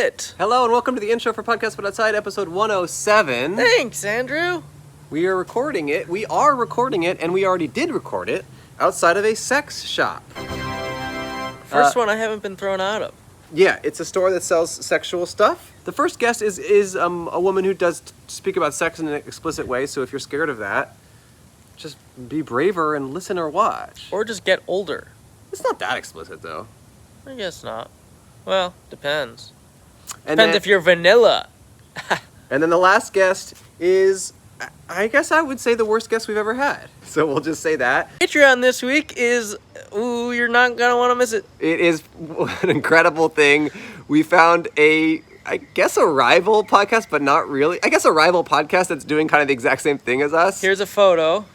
it! Hello and welcome to the intro for Podcast But Outside, episode 107. Thanks, Andrew. We are recording it, and we already did record it, outside of a sex shop. First one I haven't been thrown out of. Yeah, it's a store that sells sexual stuff. The first guest is a woman who does speak about sex in an explicit way, so if you're scared of that, just be braver and listen or watch. Or just get older. It's not that explicit, though. I guess not. Well, depends. And Depends if you're vanilla. And then the last guest is, I guess I would say, the worst guest we've ever had. So we'll just say that. Patreon this week is, ooh, you're not going to want to miss it. It is an incredible thing. We found a rival podcast, but not really. I guess a rival podcast that's doing kind of the exact same thing as us. Here's a photo.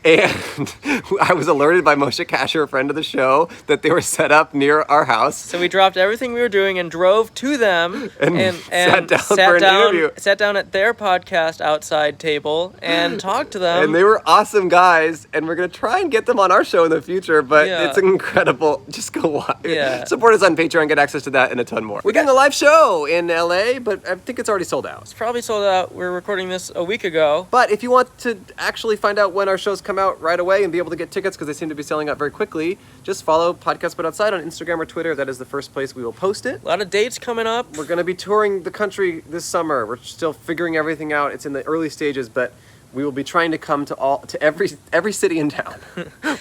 And I was alerted by Moshe Kasher, a friend of the show, that they were set up near our house. So we dropped everything we were doing and drove to them and sat down for an interview. Sat down at their podcast outside table and talked to them. And they were awesome guys, and we're going to try and get them on our show in the future, but It's incredible. Just go watch. Yeah. Support us on Patreon, get access to that and a ton more. We're getting a live show in LA, but I think it's already sold out. It's probably sold out. We're recording this a week ago. But if you want to actually find out when our shows come out right away and be able to get tickets, because they seem to be selling out very quickly, just follow Podcast But Outside on Instagram or Twitter. That is the first place we will post it. A lot of dates coming up. We're going to be touring the country this summer. We're still figuring everything out. It's in the early stages, but we will be trying to come to every city in town.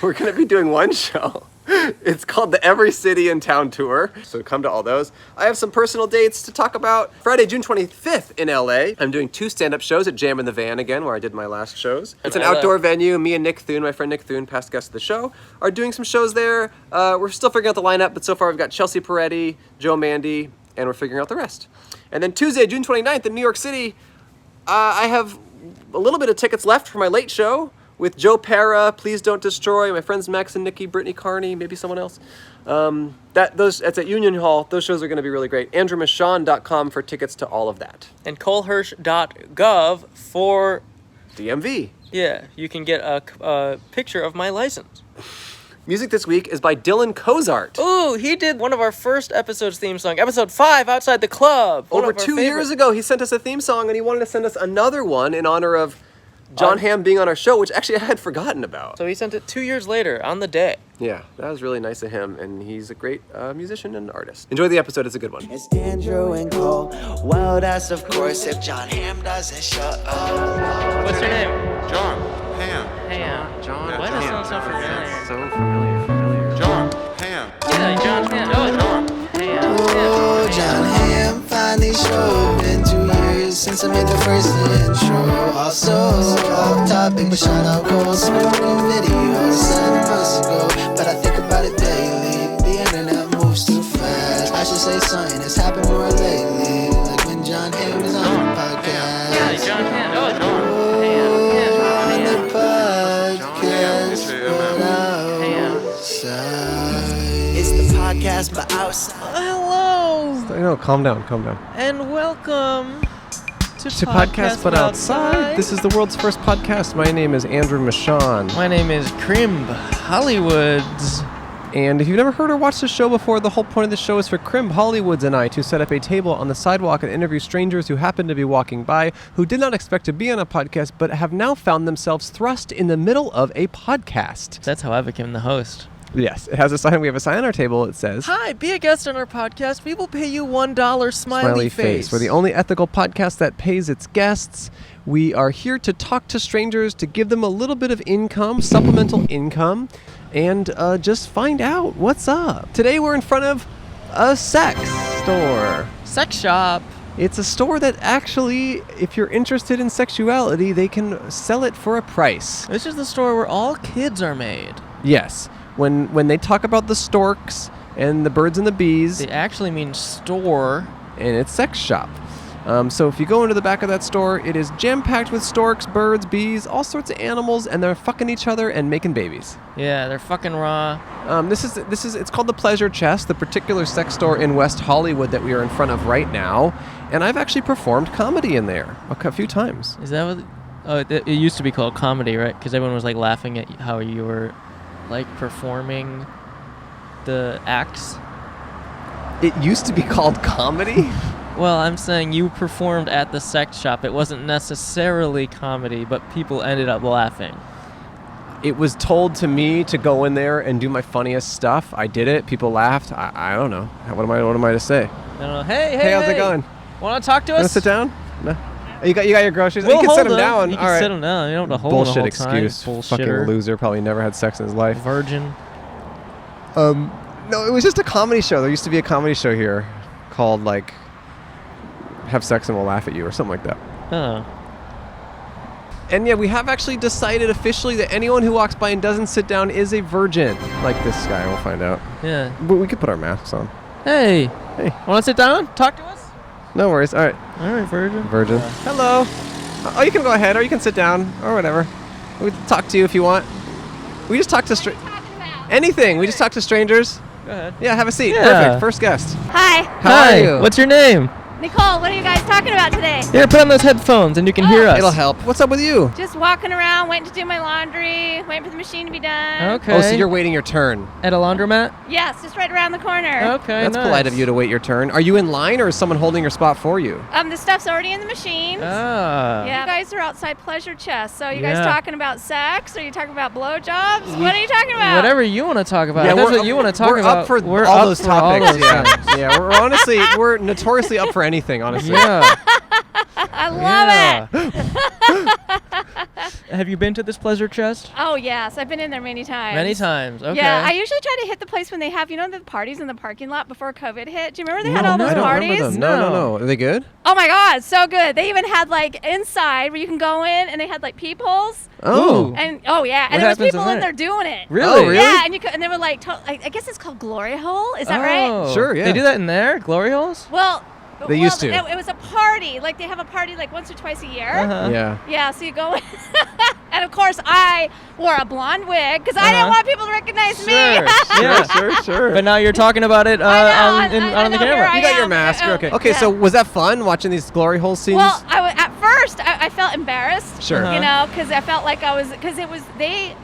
We're going to be doing one show. It's called the Every City in Town Tour, so come to all those. I have some personal dates to talk about. Friday, June 25th in LA, I'm doing 2 stand-up shows at Jam in the Van again, where I did my last shows. It's an outdoor venue. Me and Nick Thune, my friend Nick Thune, past guest of the show, are doing some shows there. We're still figuring out the lineup, but so far we've got Chelsea Peretti, Joe Mandy, and we're figuring out the rest. And then Tuesday, June 29th in New York City, I have a little bit of tickets left for my late show with Joe Pera, Please Don't Destroy, my friends Max and Nikki, Brittany Carney, maybe someone else. That's at Union Hall. Those shows are going to be really great. AndrewMichon.com for tickets to all of that. And ColeHersch.gov for DMV. Yeah, you can get a picture of my license. Music this week is by Dylan Cozart. Ooh, he did one of our first episode's theme song, episode 5, Outside the Club. Over 2 years ago, he sent us a theme song, and he wanted to send us another one in honor of John Hamm being on our show, which actually I had forgotten about. So he sent it 2 years later, on the day. Yeah, that was really nice of him, and he's a great musician and artist. Enjoy the episode, it's a good one. It's Andrew and Cole. Well, that's of course if John Hamm doesn't show up. What's your name? John Hamm. Ham. John Why does it sound so familiar? So familiar. John Hamm. Yeah, John Ham. John. Ham. Oh, John Hamm finally showed. Been 2 years since I made the first intro. Also, off topic, but shout out Cole. Smoking video 7 months ago. But I think about it daily. The internet moves too fast. I should say something that's happened more lately. Like when John Hamm was on the podcast. Yeah, John Ham. Oh, On the podcast, but outside. It's the podcast, but outside. hello. No, calm down. And welcome to Podcast But Outside. This is the world's first podcast. My name is Andrew Michon. My name is Crimb Hollywoods. And if you've never heard or watched the show before, the whole point of the show is for Crimb Hollywoods and I to set up a table on the sidewalk and interview strangers who happen to be walking by, who did not expect to be on a podcast, but have now found themselves thrust in the middle of a podcast. That's how I became the host. Yes, it has a sign. We have a sign on our table. It says, Hi, be a guest on our podcast. We will pay you $1 smiley face. We're the only ethical podcast that pays its guests. We are here to talk to strangers, to give them a little bit of income, supplemental income, and just find out what's up. Today we're in front of a sex store. Sex shop. It's a store that actually, if you're interested in sexuality, they can sell it for a price. This is the store where all kids are made. Yes. When they talk about the storks and the birds and the bees, They actually mean store. and it's sex shop. So if you go into the back of that store, it is jam-packed with storks, birds, bees, all sorts of animals, and they're fucking each other and making babies. Yeah, they're fucking raw. It's called the Pleasure Chest, the particular sex store in West Hollywood that we are in front of right now. And I've actually performed comedy in there a few times. Is that what? Oh, it used to be called comedy, right? Because everyone was like laughing at how you were like performing the acts. It used to be called comedy? Well, I'm saying you performed at the sex shop. It wasn't necessarily comedy, but people ended up laughing. It was told to me to go in there and do my funniest stuff. I did it. People laughed. I don't know. What am I to say? I don't know. Hey, how's it going? Want to talk to us? Want to sit down? No. You got your groceries? We'll you can hold sit them down. You All can right. sit them down. You don't have to hold them the whole excuse. time. Fucking loser. Probably never had sex in his life. Virgin. No, it was just a comedy show. There used to be a comedy show here called, like, Have Sex and We'll Laugh at You or something like that. Oh. And yeah, we have actually decided officially that anyone who walks by and doesn't sit down is a virgin. Like this guy, we'll find out. Yeah. But we could put our masks on. Hey. Hey. Want to sit down? Talk to us? No worries. All right. All right, virgin. Virgin. Hello. Oh, you can go ahead, or you can sit down, or whatever. We can talk to you if you want. We just talk to anything. We just talk to strangers. Go ahead. Yeah, have a seat. Yeah. Perfect. First guest. Hi, How are you? What's your name? Nicole. What are you guys talking about today? Here, put on those headphones and you can hear us. It'll help. What's up with you? Just walking around, waiting to do my laundry, waiting for the machine to be done. Okay. Oh, so you're waiting your turn. At a laundromat? Yes, just right around the corner. Okay, That's nice. polite of you to wait your turn. Are you in line, or is someone holding your spot for you? The stuff's already in the machines. Ah. Yeah. You guys are outside pleasure chest. So you Yeah. guys talking about sex? Or are you talking about blowjobs? What are you talking about? Whatever you want to talk about. Yeah, If that's we're- what you want to talk we're about. up for we're all up those for all topics. those Yeah, things. yeah. We're notoriously up for anything, honestly. Yeah. I love it. Have you been to this pleasure chest? Oh, yes. I've been in there many times. Many times. Okay. Yeah, I usually try to hit the place when they have, the parties in the parking lot before COVID hit. Do you remember they had No, all those I don't parties? remember them. No. No. Are they good? Oh my God, so good. They even had like inside where you can go in, and they had like peepholes. Ooh. And oh yeah, What and there was happens people in in there? there doing it. Really? Oh, really? Yeah, and they were like, I guess it's called glory hole. Is that right? Oh. Sure, yeah. They do that in there? Glory holes? Well, They used to. It was a party. Like they have a party like once or twice a year. Uh-huh. Yeah. Yeah, so you go in. And of course, I wore a blonde wig because I didn't want people to recognize me. Sure. Sure. But now you're talking about it I on the know, here camera. I You got your am. mask. Okay. Okay. Yeah. So was that fun watching these glory hole scenes? Well, at first I felt embarrassed. Sure. Uh-huh. Because I felt like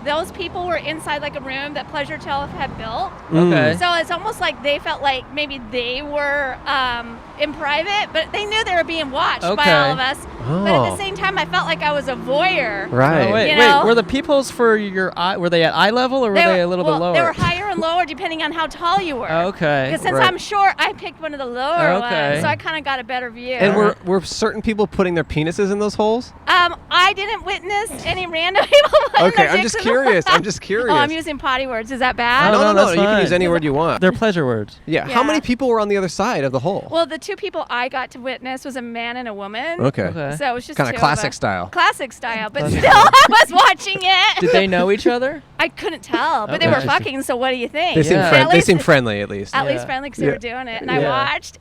those people were inside like a room that Pleasure Tell had built. Okay. So it's almost like they felt like maybe they were in private, but they knew they were being watched by Okay. all of us. But at Oh. the same time, I felt like I was a voyeur. Right. Oh, wait, You know? were the peepholes for your eye, were they at eye level or were they a little bit lower? They were higher and lower depending on how tall you were. Okay. Because since Right. I'm short, I picked one of the lower Okay. ones, so I kind of got a better view. And were certain people putting their penises in those holes? I didn't witness any random people. putting Okay, their I'm dicks just in the curious. hole. I'm just curious. Oh, I'm using potty words. Is that bad? Oh, No. that's You can fine. use any word you want. They're pleasure words. Yeah. Yeah. How many people were on the other side of the hole? Well, the two people I got to witness was a man and a woman. Okay. Okay. So it was just Kind two of of classic us. style. Classic style, but Classic. still, I was watching it. Did they know each other? I couldn't tell, but they Okay. were fucking. So what do you think? They seem Yeah. friendly. At They least- seem friendly at least. At Yeah. least friendly because they Yeah. were doing it, and I Yeah. watched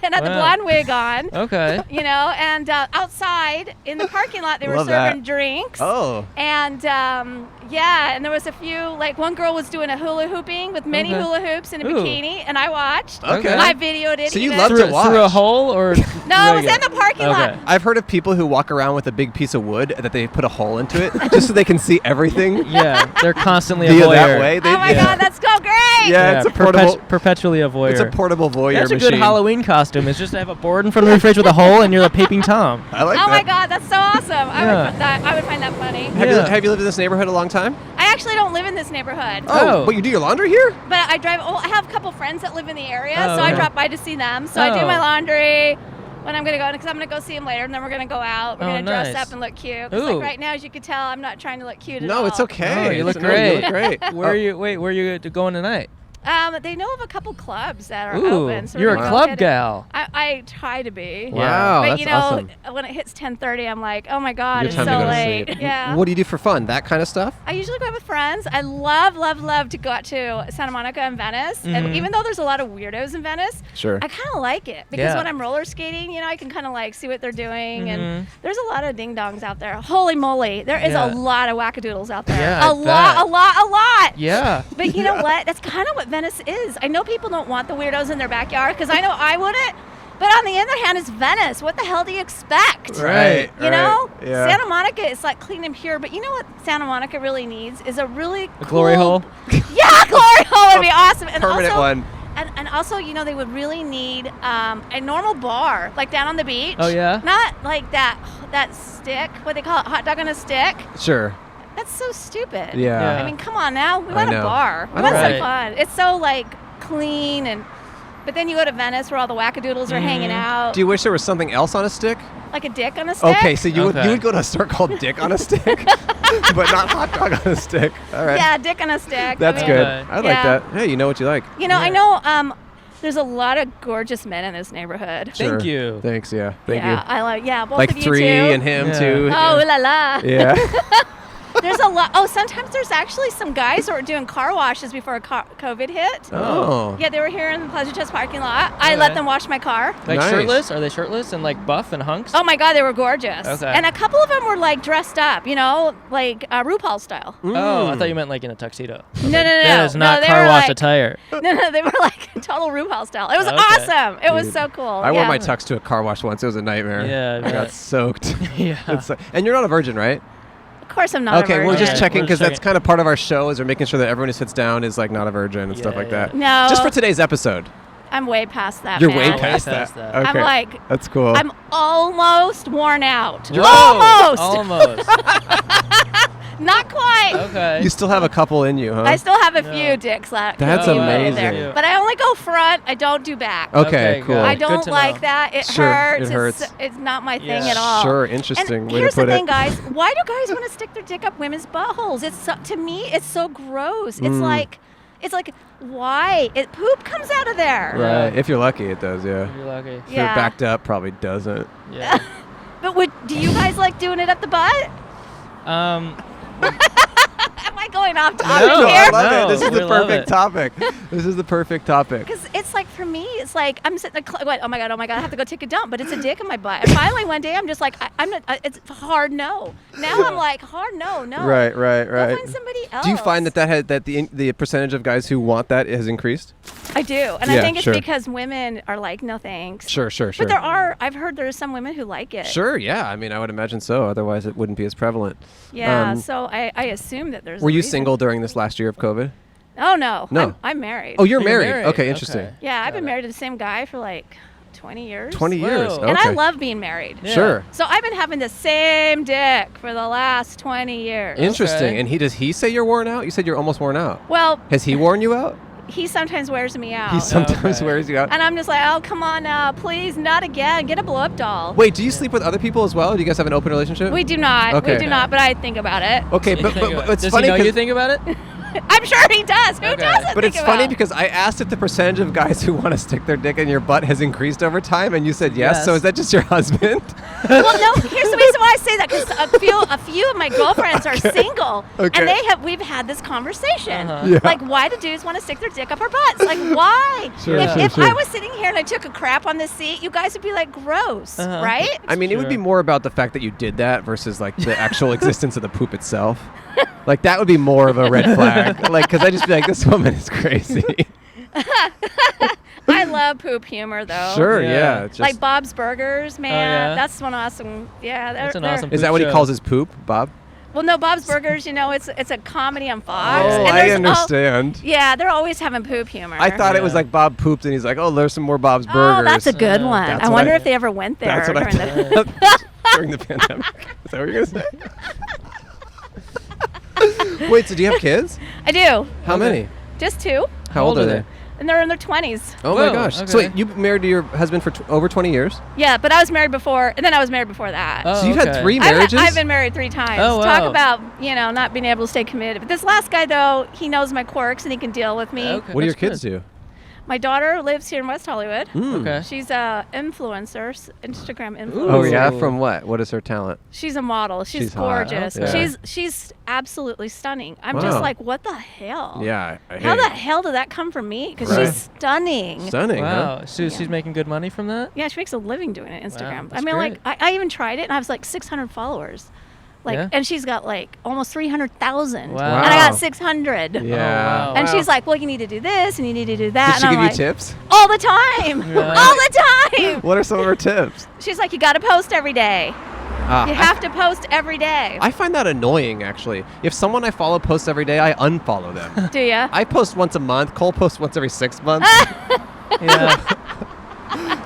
and had the Wow. blonde wig on. Okay. And outside in the parking lot they were Love serving that. drinks. Oh. And and there was a few, like one girl was doing a hula hooping with many Okay. hula hoops in a Ooh. bikini, and I watched. Okay. And I videoed it. So you even. loved Through, to watch. through a hole or? No, it was regular? in the parking Okay. lot. I've heard of people who walk around with a big piece of wood that they put a hole into it just so they can see everything Yeah, they're constantly a via voyeur. that way. Oh my God, that's so great! Yeah, it's a portable. perpetually a voyeur. It's a portable voyeur That's a machine. good Halloween costume. It's just to have a board in front of the fridge with a hole, and you're the peeping Tom. I like Oh that. my God, that's so awesome! Yeah. I would find that funny. Yeah. Have you lived in this neighborhood a long time? I actually don't live in this neighborhood, Oh. But you do your laundry here? but I drive. Oh, I have a couple friends that live in the area, Oh, so I okay. drop by to see them. So I do Oh. my laundry when I'm gonna go, because I'm gonna go see them later, and then we're gonna go out. We're Oh, gonna dress nice. up and look cute. 'Cause, Ooh. like right now, as you can tell, I'm not trying to look cute at all. No, it's okay. Oh, you look No, great. You look great. Where are you? Wait, where are you going tonight? They know of a couple clubs that are Ooh, open. So you're we're a gonna club get it. gal. I try to be. Wow, But that's you know, awesome. when it hits 10:30, I'm like, oh my God, Your it's time so to go to late. sleep. Yeah. What do you do for fun? That kind of stuff? I usually go out with friends. I love to go out to Santa Monica and Venice. And Mhm. even though there's a lot of weirdos in Venice, Sure. I kind of like it because Yeah. when I'm roller skating, I can kind of like see what they're doing. Mhm. And there's a lot of ding dongs out there. Holy moly, there is Yeah. a lot of wackadoodles out there. Yeah, I a lot, bet. a lot, a lot. Yeah. But you know what? That's kind of what Venice is. I know people don't want the weirdos in their backyard because I know I wouldn't. But on the other hand, it's Venice. What the hell do you expect? Right. You know? Yeah. Santa Monica is like clean and pure. But you know what Santa Monica really needs is a really A glory cool- hole. Yeah, a glory hole would be awesome. And Permanent also, one. And also, they would really need a normal bar, like down on the beach. Oh, yeah? Not like that stick, what they call it, hot dog on a stick. Sure. That's so stupid. Yeah. I mean, come on now. We want a know. bar. We I want know. some Right. fun. It's so, like, clean but then you go to Venice where all the wackadoodles are hanging out. Do you wish there was something else on a stick? Like a dick on a stick? Okay, so you Okay. would go to a store called Dick on a Stick, but not hot dog on a stick. All right. Yeah, dick on a stick. That's I mean, good. Okay. I like Yeah. that. Hey, you know what you like. I know there's a lot of gorgeous men in this neighborhood. Thank Sure. you. Thanks, yeah. Thank yeah, you. I like, both Like of you 3 too. and him Yeah. too. Oh, la la. Yeah. There's a lot. Oh, sometimes there's actually some guys who are doing car washes before COVID hit. Oh. Yeah, they were here in the Pleasure Chest parking lot. I let Okay. them wash my car. Like Nice. shirtless? Are they shirtless and like buff and hunks? Oh my God, they were gorgeous. Okay. And a couple of them were like dressed up, like RuPaul style. Oh, I thought you meant like in a tuxedo. No. That is not they car were wash like, attire. No, they were like total RuPaul style. It was Okay. awesome. It was Dude. so cool. I wore Yeah. my tux to a car wash once. It was a nightmare. Yeah, I I got bet. soaked. Yeah. And you're not a virgin, right? Of course, I'm not. Okay, a we're virgin. just checking We're because just that's checking. kind of part of our show is we're making sure that everyone who sits down is like not a virgin and stuff Yeah, like yeah. that. No. Just for today's episode. I'm way past that. You're man. way Way past past that. that. Okay. I'm like, That's cool. I'm almost worn out. Whoa, Almost. Almost. Not quite. Okay. You still have a couple in you, huh? I still have a No. few dicks left. That's in amazing. there. But I only go front. I don't do back. Okay, cool. good. I Good don't to like know. that. It Sure, hurts. it hurts. It's not my Yeah. thing at all. Sure, interesting And way here's to put the thing, it. guys. Why do guys want to stick their dick up women's buttholes? To me, it's so gross. It's like, why? Poop comes out of there. Right. If you're lucky, it does, yeah. You're lucky. If Yeah. you're backed up, probably doesn't. Yeah. But do you guys like doing it up the butt? Am I going off topic No, No, here? I love No, it. This is we the love perfect it. topic. This is the perfect topic. Because it's like, for me, it's like I'm sitting there, oh my god, I have to go take a dump, but it's a dick in my butt. And finally one day I'm just like, I'm not, it's hard no. Now I'm like, hard no. Right. Go find somebody else. Do you find that the percentage of guys who want that has increased? I do, and Yeah, I think it's sure. because women are like, no thanks. Sure. But I've heard there's some women who like it. Sure, yeah. I mean, I would imagine so. Otherwise, it wouldn't be as prevalent. Yeah, so I assume that there's. Were a you reason. single during this last year of COVID? Oh no. No. I'm married. Oh, you're You're married. married. Okay, interesting. Okay. Yeah, I've Got been it. married to the same guy for like 20 years. 20 years. Whoa. Okay. And I love being married. Yeah. Sure. So I've been having the same dick for the last 20 years. Interesting. Okay. And does he say you're worn out? You said you're almost worn out. Well, Has he worn you out? he sometimes wears me out. He sometimes Okay. wears you out. and I'm just like, oh, come on now. Please, not again. Get a blow-up doll. Wait, do you sleep with other people as well? Do you guys have an open relationship? We do not. Okay. We do not, but I think about it. Okay, You but think about it. it's Does funny he know you 'cause- think about it? I'm sure he does. Who Okay. doesn't But think it's funny about it? because I asked if the percentage of guys who want to stick their dick in your butt has increased over time, and you said yes. So Yes. is that just your husband? Well, no. Here's the reason why I say that, because a few of my girlfriends are single, Okay. and we've had this conversation. Uh-huh. Yeah. Like, why do dudes want to stick their dick up our butts? Like, why? Sure, if sure. I was sitting here and I took a crap on this seat, you guys would be like, gross, Uh-huh. right? I mean, it would be Sure. more about the fact that you did that versus like the actual existence of the poop itself. Like that would be more of a red flag. Like, because I'd just be like, this woman is crazy. I love poop humor, though. Sure, Yeah. yeah. Just, Like Bob's Burgers, man. yeah? That's one awesome. Yeah, That's an they're- awesome is that what he show. calls his poop, Bob? Well, no, Bob's Burgers. It's a comedy on Fox. Oh, and I there's understand. Yeah, they're always having poop humor. I thought it was Yeah. like Bob pooped, and he's like, "Oh, there's some more Bob's Oh, burgers." that's a good one. That's I what wonder I- if they ever went there That's what I during the. thought during the pandemic. Is that what you're gonna say? Wait, so do you have kids? I do. How many? Just two, How old are they? and they're in their 20s. Oh my Whoa, gosh! okay. So wait, you married to your husband for over 20 years? Yeah, but I was married before, and then I was married before that. Oh, So you've had okay. 3 marriages? I've been married 3 times. Oh, Talk wow. about, not being able to stay committed. But this last guy, though, he knows my quirks and he can deal with me. Okay, What do your that's kids good. do? My daughter lives here in West Hollywood. Okay. She's a influencer, Instagram influencer. Oh yeah, Ooh. from what? What is her talent? She's a model. She's She's hot. gorgeous. Okay. She's absolutely stunning. I'm Wow. just like, what the hell? Yeah. How the hell did that come from me? Because Right. she's stunning. Stunning, Wow. huh? So she's making good money from that? Yeah, she makes a living doing it on Instagram. I that's mean, great. like, I even tried it, and I was like 600 followers. Like, Yeah. and she's got like almost 300,000. Wow. And I got Wow. 600. Yeah. wow. And she's like, well, you need to do this, and you need to do that. Did she and give I'm you like, tips? all the time. Really? All the time. What are some of her tips? She's like, you got to post every day. You have to post every day. I find that annoying, actually. If someone I follow posts every day, I unfollow them. Do you? I post once a month. Cole posts once every 6 months. Yeah.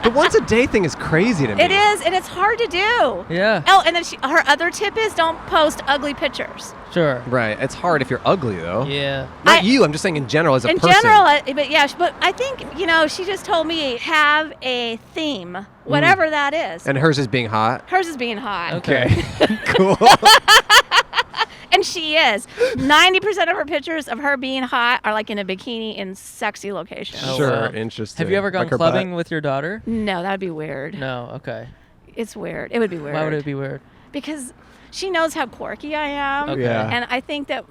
The once a day thing is crazy to me. It is, and it's hard to do. Yeah. Oh, and then her other tip is don't post ugly pictures. Sure. Right. It's hard if you're ugly, though. Yeah. Not you. I'm just saying in general as a person. In general, but yeah, but I think, she just told me have a theme, whatever that is. And hers is being hot. Hers is being hot. Okay. Cool. And she is. 90% of her pictures of her being hot are like in a bikini in sexy locations. Oh, Sure. wow. Interesting. Have you ever gone Like her clubbing butt? with your daughter? No, that'd be weird. No. Okay. It's weird. It would be weird. Why would it be weird? Because she knows how quirky I am. Okay. Yeah. And I think that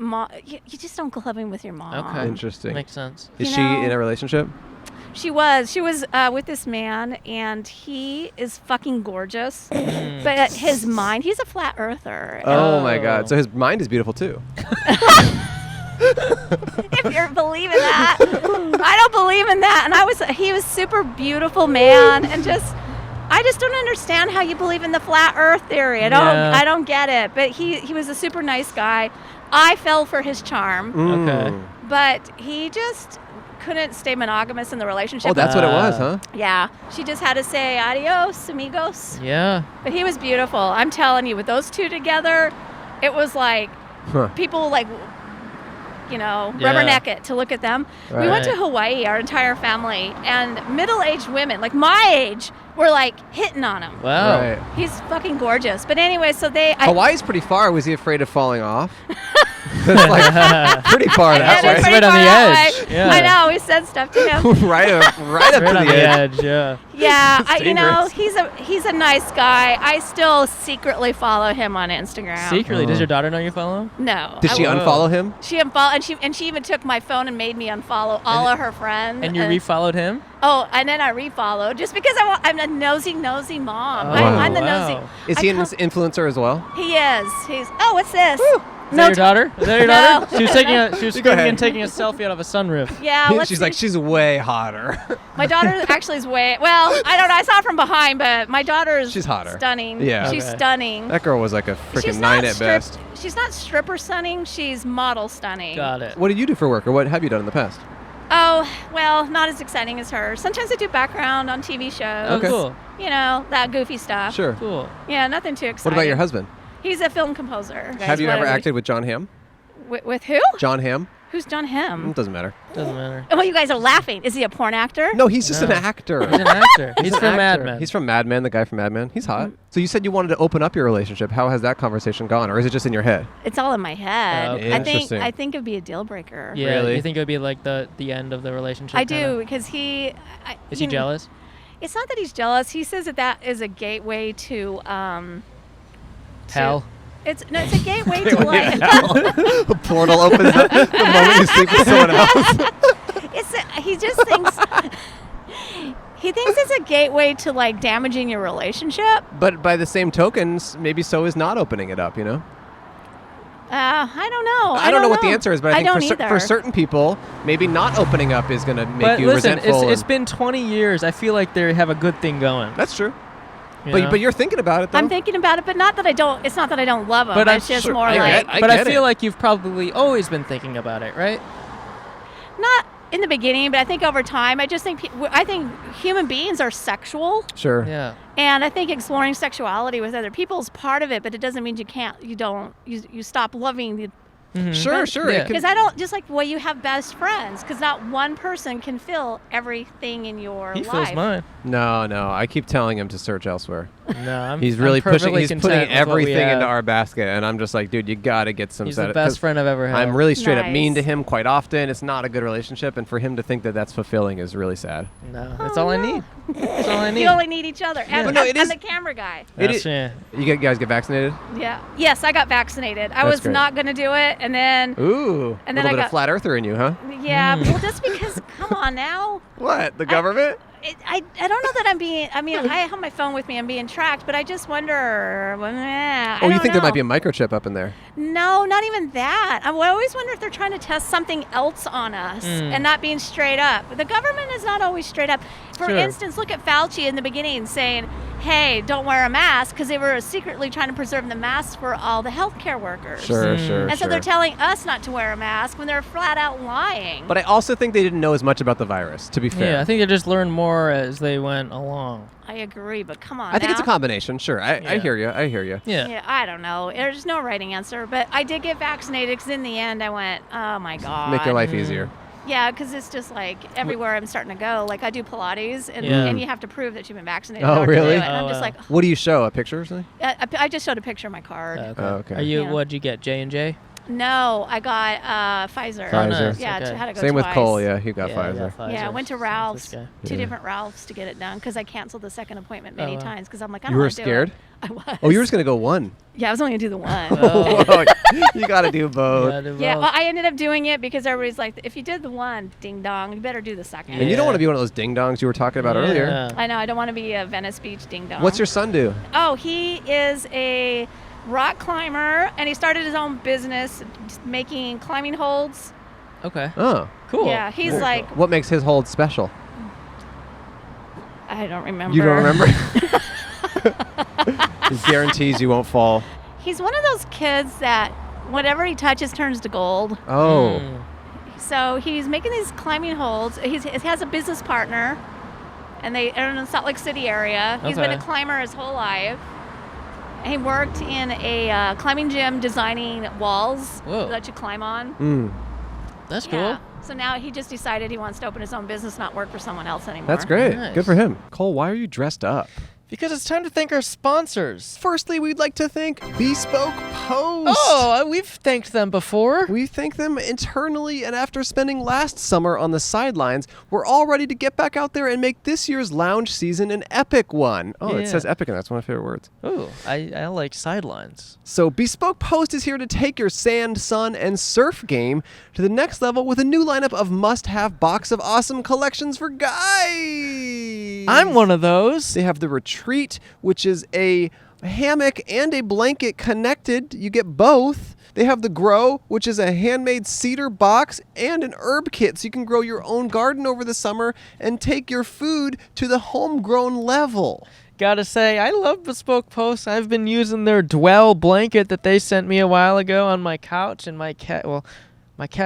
you just don't go clubbing with your mom. Okay. Interesting. Makes sense. Is You she know- in a relationship? She was with this man, and he is fucking gorgeous. But his mind, he's a flat earther. Oh my God. So his mind is beautiful too. If you're believing that. I don't believe in that. And he was super beautiful man, and I just don't understand how you believe in the flat earth theory. I don't get it. But he was a super nice guy. I fell for his charm. Okay. But he just couldn't stay monogamous in the relationship. Oh, that's what it was, huh? Yeah. She just had to say adios, amigos. Yeah. But he was beautiful. I'm telling you, with those two together, it was like people rubberneck it to look at them. Right. We went to Hawaii, our entire family, and middle-aged women, like my age, were like hitting on him. Wow. Right. He's fucking gorgeous. But anyway, so Hawaii's pretty far. Was he afraid of falling off? That's like pretty far that It's way. right on far the that edge. way. Yeah. I know. We said stuff to him. right up Right to on the edge. Yeah. Yeah, It's dangerous. he's a nice guy. I still secretly follow him on Instagram. Secretly, does your daughter know you follow him? No. Did she won't. unfollow him? She unfollowed, and she even took my phone and made me unfollow all of her friends. And you refollowed him? Oh, and then I refollowed just because I'm a nosy mom. Oh, I'm the wow. nosy. Is he an influencer as well? He is. He's. Oh, what's this? Is that your daughter? Is that your No. daughter? She was Go screaming ahead. and taking a selfie out of a sunroof. Yeah. Let's She's see. like, she's way hotter. My daughter actually is way. Well, I don't know. I saw it from behind, but my daughter is. She's hotter. Stunning. Yeah. She's Okay. stunning. That girl was like a freaking She's 9 not at best. She's not stripper stunning. She's model stunning. Got it. What do you do for work, or what have you done in the past? Oh, well, not as exciting as her. Sometimes I do background on TV shows. Oh, Okay. cool. You know, that goofy stuff. Sure. Cool. Yeah, nothing too exciting. What about your husband? He's a film composer. Have you ever acted with John Hamm? With who? John Hamm? Who's John Hamm? It doesn't matter. Doesn't matter. Oh, you guys are laughing. Is he a porn actor? No, he's just No. an actor. He's an actor. He's an from Mad actor. Men. He's from Mad Men, the guy from Mad Men. He's hot. So you said you wanted to open up your relationship. How has that conversation gone, or is it just in your head? It's all in my head. Oh, okay. Interesting. I think it'd be a deal breaker. Yeah. Really? You think it would be like the end of the relationship? I kinda? do because he. Is he jealous? It's not that he's jealous. He says that is a gateway to. Hell. It's a gateway to like. The portal opens up the moment you sleep with someone else. He just thinks. He thinks it's a gateway to like damaging your relationship. But by the same tokens, maybe so is not opening it up, you know? I don't know. I don't know what the answer is, but I think don't for certain people, maybe not opening up is going to make But you listen, resentful. it's been 20 years. I feel like they have a good thing going. That's true. you know? But you're thinking about it, though. I'm thinking about it, but not that I don't. It's not that I don't love him. But I'm it's just sure- more I like get- But I get feel it. like you've probably always been thinking about it, right? not in the beginning, but I think over time. I just think human beings are sexual, Sure. Yeah. and I think exploring sexuality with other people is part of it. But it doesn't mean you stop loving the. Sure, sure. Yeah. It can- Because I don't just like you have best friends. Because not one person can fill everything in your He life. feels mine. No. I keep telling him to search elsewhere. No, He's really pushing. perfectly He's content putting with what we everything into have. our basket, and I'm just like, dude, you gotta get some. He's the sati- best 'cause friend I've ever had. I'm really straight up mean to Nice. him quite often. It's not a good relationship, and for him to think that that's fulfilling is really sad. No, that's all I need. That's all I need. You only need each other, and, But no, it and is- the camera guy. That's- It yeah. You guys get vaccinated? Yeah. Yes, I got vaccinated. I That's was great. not going to do it, and then Ooh, And a then little I bit got- of flat earther in you, huh? yeah. Well, just because, come on now. What? The government? I don't know that I'm being. I mean, I have my phone with me. I'm being tracked, but I just wonder. Oh, you think there might be a microchip up in there? No, not even that. I always wonder if they're trying to test something else on us and not being straight up. The government is not always straight up. For Sure. instance, look at Fauci in the beginning saying hey, don't wear a mask, because they were secretly trying to preserve the masks for all the healthcare workers. Sure. And so they're telling us not to wear a mask when they're flat out lying. But I also think they didn't know as much about the virus, to be fair. Yeah, I think they just learned more as they went along. I agree, but come on I think now. it's a combination. Sure. I hear you. Yeah. Yeah, I don't know. There's no right answer, but I did get vaccinated because in the end I went, oh my God. Make your life easier. Yeah, because it's just like everywhere I'm starting to go. Like I do Pilates, and you have to prove that you've been vaccinated. Oh, in order to do really? it. And I'm just like, What do you show? A picture or something? I just showed a picture of my card. Okay. Oh, okay. Are you? Yeah. What'd you get? J&J? No, I got Pfizer. Pfizer. nice. Yeah, Okay. I had to go Same with twice. Cole. Yeah, he got Yeah, Pfizer. Yeah, I went to Ralph's, This guy. two different Ralphs to get it done because I canceled the second appointment many wow. times because I'm like, I You don't were want to do scared? it. I was. Oh, you were just gonna go one. Yeah, I was only gonna do the one. Oh, you gotta do both. Yeah, well, I ended up doing it because everybody's like, if you did the one, ding dong, you better do the second. And you don't want to be one of those ding dongs you were talking about earlier. I know, I don't want to be a Venice Beach ding dong. What's your son do? Oh, he is a rock climber, and he started his own business making climbing holds. Okay. Oh, Cool. Yeah, he's like, what makes his hold special? I don't remember. You don't remember? He guarantees you won't fall. He's one of those kids that whatever he touches turns to gold. Oh. So he's making these climbing holds. He has a business partner, and they are in the Salt Lake City area. He's been a Okay. climber his whole life. And he worked in a climbing gym designing walls Whoa. that you climb on. Mm. That's cool. Yeah. So now he just decided he wants to open his own business, not work for someone else anymore. That's great. Nice. Good for him. Cole, why are you dressed up? Because it's time to thank our sponsors. Firstly, we'd like to thank Bespoke Post. Oh, we've thanked them before. We thank them internally, and after spending last summer on the sidelines, we're all ready to get back out there and make this year's lounge season an epic one. Oh, Yeah. it says epic, and that's one of my favorite words. Ooh, I like sidelines. So Bespoke Post is here to take your sand, sun, and surf game to the next level with a new lineup of must-have Box of Awesome collections for guys. I'm one of those. They have the Retreat, which is a hammock and a blanket connected. You get both. They have the Grow, which is a handmade cedar box and an herb kit, so you can grow your own garden over the summer and take your food to the homegrown level. Gotta say, I love Bespoke Post. I've been using their Dwell blanket that they sent me a while ago on my couch, and my cat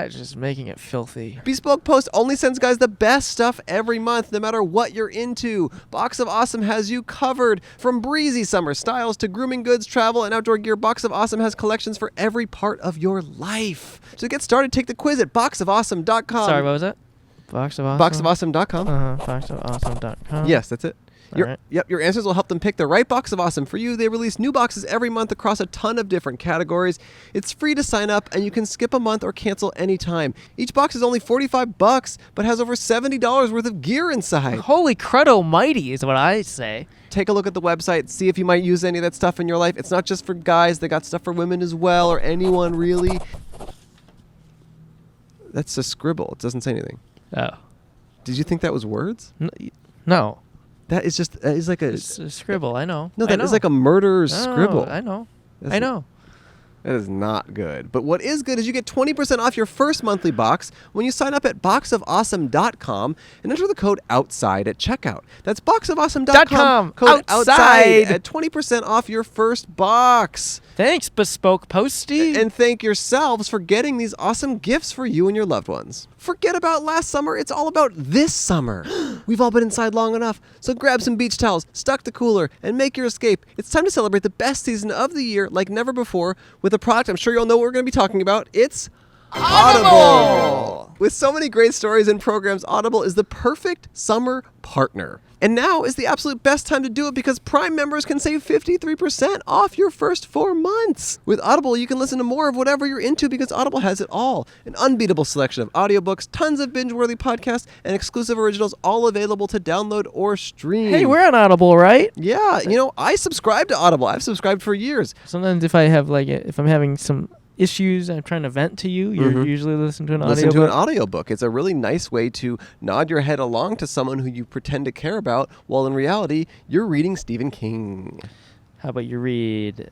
is just making it filthy. Bespoke Post only sends guys the best stuff every month, no matter what you're into. Box of Awesome has you covered. From breezy summer styles to grooming goods, travel, and outdoor gear, Box of Awesome has collections for every part of your life. So to get started, take the quiz at boxofawesome.com. Sorry, what was that? Box of Awesome? Boxofawesome.com. Boxofawesome.com. Yes, that's it. Alright. Yep, your answers will help them pick the right Box of Awesome for you. They release new boxes every month across a ton of different categories. It's free to sign up, and you can skip a month or cancel anytime. Each box is only $45, but has over $70 worth of gear inside. Holy crud almighty is what I say. Take a look at the website, see if you might use any of that stuff in your life. It's not just for guys, they got stuff for women as well, or anyone really. That's a scribble. It doesn't say anything. Oh. Did you think that was words? No. That is just, that is like a... It's a scribble, I know. No, I that know. is like a murderer's No, scribble. I know. That's I know. That is not good. But what is good is you get 20% off your first monthly box when you sign up at boxofawesome.com and enter the code OUTSIDE at checkout. That's boxofawesome.com. Code outside. at 20% off your first box. Thanks, Bespoke Posty. And thank yourselves for getting these awesome gifts for you and your loved ones. Forget about last summer. It's all about this summer. We've all been inside long enough. So grab some beach towels, stock the cooler, and make your escape. It's time to celebrate the best season of the year like never before with a product I'm sure you all know what we're going to be talking about. It's Audible! With so many great stories and programs, Audible is the perfect summer partner. And now is the absolute best time to do it because Prime members can save 53% off your first 4 months. With Audible, you can listen to more of whatever you're into because Audible has it all. An unbeatable selection of audiobooks, tons of binge-worthy podcasts, and exclusive originals all available to download or stream. Hey, we're on Audible, right? Yeah, you know, I subscribe to Audible. I've subscribed for years. Sometimes if I have if I'm having some issues, I'm trying to vent to you, you're usually listening to an Listen audiobook. to an audiobook. It's a really nice way to nod your head along to someone who you pretend to care about, while in reality, you're reading Stephen King. How about you read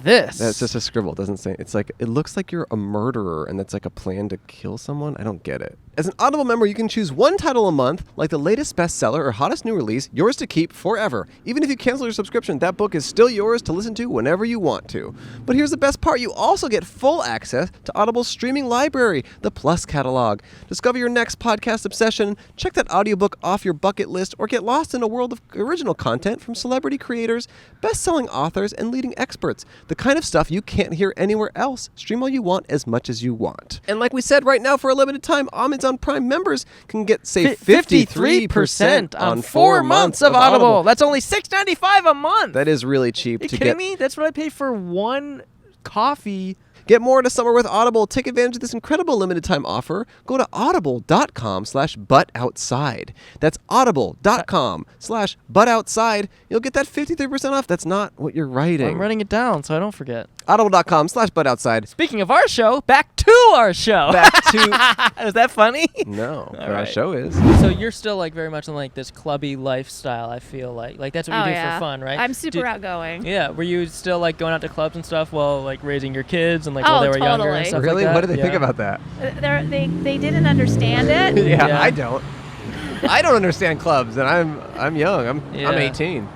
this? That's just a scribble. It doesn't say. It's like, it looks like you're a murderer and that's like a plan to kill someone. I don't get it. As an Audible member, you can choose one title a month, like the latest bestseller or hottest new release, yours to keep forever. Even if you cancel your subscription, that book is still yours to listen to whenever you want to. But here's the best part. You also get full access to Audible's streaming library, the Plus catalog. Discover your next podcast obsession, check that audiobook off your bucket list, or get lost in a world of original content from celebrity creators, best-selling authors, and leading experts. The kind of stuff you can't hear anywhere else. Stream all you want as much as you want. And like we said, right now for a limited time, Amazon Prime members can get, say, 53% on 4 months of Audible. That's only $6.95 a month. That is really cheap. Are you kidding me? That's what I pay for one coffee. Get more into summer with Audible. Take advantage of this incredible limited time offer. Go to audible.com/butoutside. That's audible.com/butoutside. You'll get that 53% off. That's not what you're writing. I'm writing it down so I don't forget. Audible.com/butoutside. Speaking of our show, back to our show. Back to... Is that funny? No, but All our right. show is. So you're still like very much in like this clubby lifestyle, I feel like. Like that's what you do for fun, right? I'm super outgoing. Yeah. Were you still like going out to clubs and stuff while like raising your kids and like while they were younger and totally. stuff Really? like that? What do they think about that? They didn't understand it. Yeah, I don't. I don't understand clubs, and I'm young. I'm 18.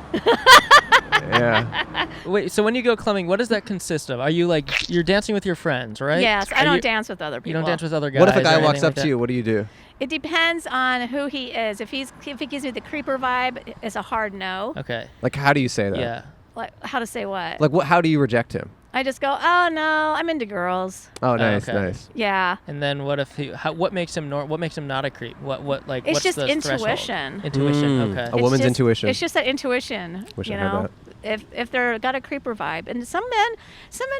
Yeah. Wait, so when you go clubbing, what does that consist of? Are you like, you're dancing with your friends, right? Yes, I don't dance with other people. You don't dance with other guys? What if a or guy walks anything up like to you? What do you do? It depends on who he is. If he gives me the creeper vibe, it's a hard no. that? Okay. Like, how do you say that? Yeah. Like, how to say what? Like, how do you reject him? I just go, oh no, I'm into girls. Oh, nice, okay. nice. Yeah. And then what if what makes him what makes him not a creep? What like It's what's just the threshold? intuition. Intuition. Okay. A woman's intuition. It's just that intuition. Wish you I had know, if they're got a creeper vibe, and some men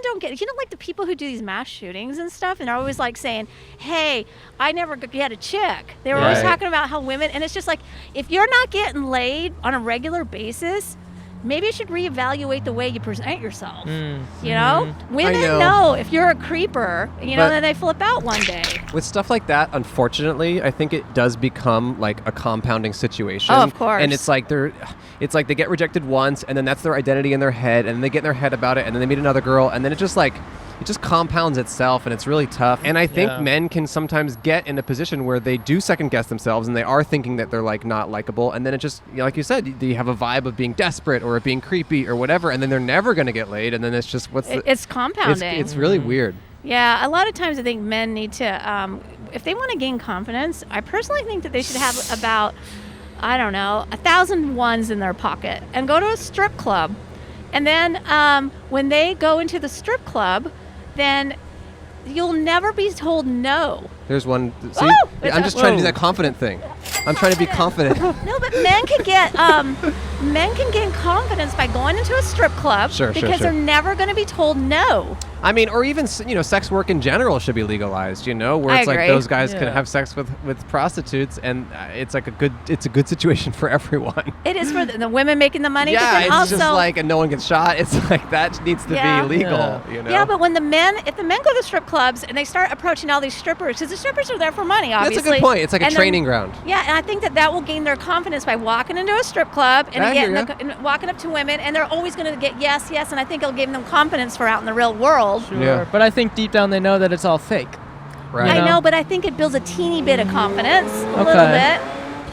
don't get it. You know, like the people who do these mass shootings and stuff, and they're always like saying, "Hey, I never get a chick." They were always Right. talking about how women, and it's just like if you're not getting laid on a regular basis. Maybe you should reevaluate the way you present yourself. You know? Women know if you're a creeper, you know, But- then they flip out one day. With stuff like that, unfortunately, I think it does become like a compounding situation. Oh, of course. And it's like they get rejected once, and then that's their identity in their head, and then they get in their head about it, and then they meet another girl, and then it just compounds itself, and it's really tough. And I think men can sometimes get in a position where they do second guess themselves, and they are thinking that they're like not likable, and then it just, you know, like you said, you have a vibe of being desperate or being creepy or whatever, and then they're never going to get laid, and then it's just It's compounding. It's really weird. Yeah, a lot of times I think men need to, if they want to gain confidence, I personally think that they should have about, 1,000 ones in their pocket and go to a strip club. And then when they go into the strip club, then you'll never be told no. There's one. See, Oh! I'm just trying to do that confident thing. I'm trying to be confident. No, but men can gain confidence by going into a strip club because they're never going to be told no. I mean, or even, you know, sex work in general should be legalized, you know, where it's like those guys can have sex with prostitutes, and it's like a good situation for everyone. It is for the women making the money. Yeah, but then it's also, just like, and no one gets shot. It's like that needs to be legal, you know. Yeah, but when if the men go to strip clubs and they start approaching all these strippers, because the strippers are there for money, obviously. That's a good point. It's like a training ground. Yeah, and I think that will gain their confidence by walking into a strip club and and walking up to women, and they're always going to get yes, and I think it'll give them confidence for out in the real world. Sure. Yeah. But I think deep down they know that it's all fake. Right. I know, but I think it builds a teeny bit of confidence, a little bit.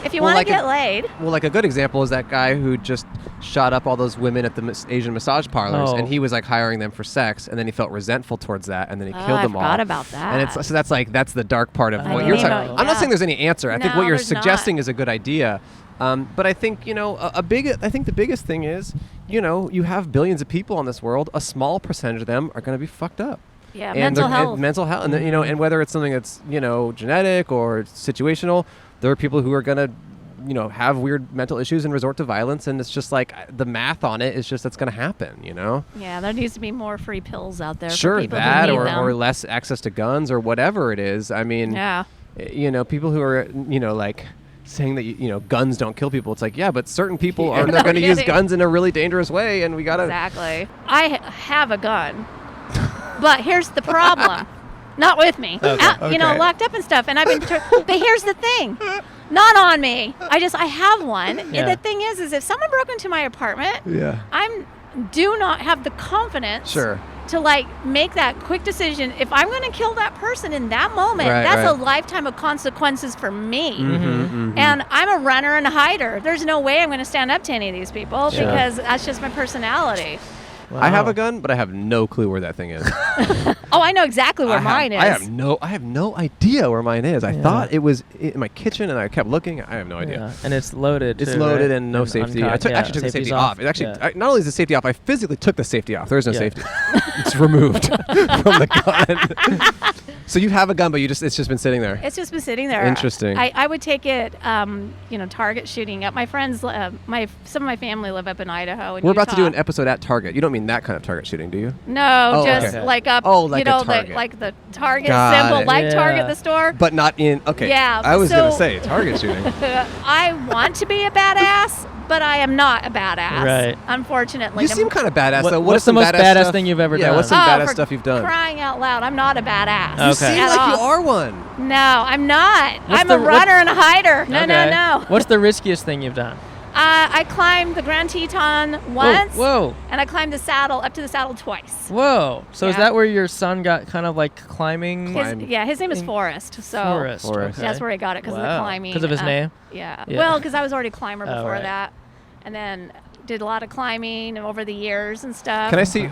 If you want to get laid. Well, like a good example is that guy who just shot up all those women at the Asian massage parlors, and he was like hiring them for sex, and then he felt resentful towards that, and then he killed them all. I forgot about that. And that's the dark part of what you're talking about. I'm not saying there's any answer. I think what you're suggesting is a good idea. But I think, you know, I think the biggest thing is, you know, you have billions of people on this world. A small percentage of them are going to be fucked up. Yeah, And mental health. And mental health, and you know, and whether it's something that's, you know, genetic or situational, there are people who are going to, you know, have weird mental issues and resort to violence, and it's just like the math on it is just that's going to happen, you know. Yeah, there needs to be more free pills out there. Sure, for people that who need them. or less access to guns or whatever it is. I mean, you know, people who are, you know, like saying that, you know, guns don't kill people. It's like, yeah, but certain people are they're going to use guns in a really dangerous way, and we got to. Exactly. I have a gun, but here's the problem. Not with me. You know, locked up and stuff. And I've been. But here's the thing. Not on me. I have one. Yeah. And the thing is if someone broke into my apartment, do not have the confidence Sure. to like make that quick decision. If I'm going to kill that person in that moment, Right, that's right. a lifetime of consequences for me. Mm-hmm. And I'm a runner and a hider. There's no way I'm going to stand up to any of these people Sure. because that's just my personality. I have Wow. a gun, but I have no clue where that thing is. Oh, I know exactly where mine is. I have no idea where mine is. I Yeah. thought it was in my kitchen, and I kept looking. I have no idea. Yeah. And it's loaded. It's too, loaded right? and no safety. I uncocked. actually took the Safety's safety off. It actually Yeah. not only is the safety off, I physically took the safety off. There is no Yeah. safety. It's removed from the gun. So you have a gun, but it's just been sitting there. It's just been sitting there. Interesting. I would take it, target shooting. My friends, some of my family live up in Idaho. And We're about to do Utah. an episode at Target. You don't mean that kind of Target shooting, do you? No, Oh, just okay. like up, Oh, like a Target. like the Target Got symbol, it. like Yeah. Target the store. But not in. Okay. Yeah, I was gonna so- say Target shooting. I want to be a badass, but I am not a badass. Right. Unfortunately. You seem kind of badass though. what's What's some the most badass stuff? thing you've ever Yeah, done? what's some badass for stuff you've done? Crying out loud, I'm not a badass. Okay. You seem at like all. you are one. No, I'm not. What's I'm the- a runner and a hider. No, Okay. no. What's the riskiest thing you've done? I climbed the Grand Teton once, Whoa. and I climbed the saddle up to the saddle twice. Whoa. So is Yeah. that where your son got kind of like climbing? His name is In- Forrest. So Forest. Forest. Okay. that's where he got it because of the Wow. climbing. 'Cause of his name? Yeah. Yeah. Well, because I was already a climber Oh, before right. that, and then did a lot of climbing over the years and stuff. Can I see?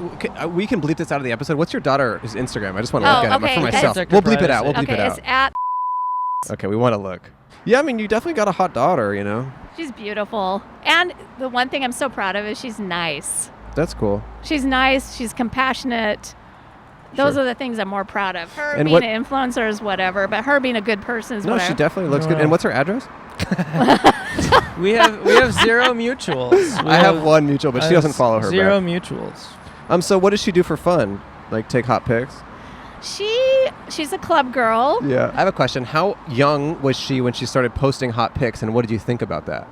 We can bleep this out of the episode. What's your daughter's Instagram? I just want to Oh, look at it okay. for myself. Protect We'll your bleep it out. We'll privacy. bleep Okay, it out. it's at. Okay, we want to look. Yeah, I mean, you definitely got a hot daughter. You know, She's beautiful, and the one thing I'm so proud of is she's nice. that's cool. She's nice. She's compassionate. Those Sure. are the things I'm more proud of. Her And being what- an influencer is whatever, but her being a good person is No, whatever. she definitely looks good. Wow. And what's her address? We have zero mutuals. I have one mutual, but she doesn't follow her Zero back. mutuals. So what does she do for fun? Like take hot pics? She's a club girl. Yeah. I have a question. How young was she when she started posting hot pics, and what did you think about that?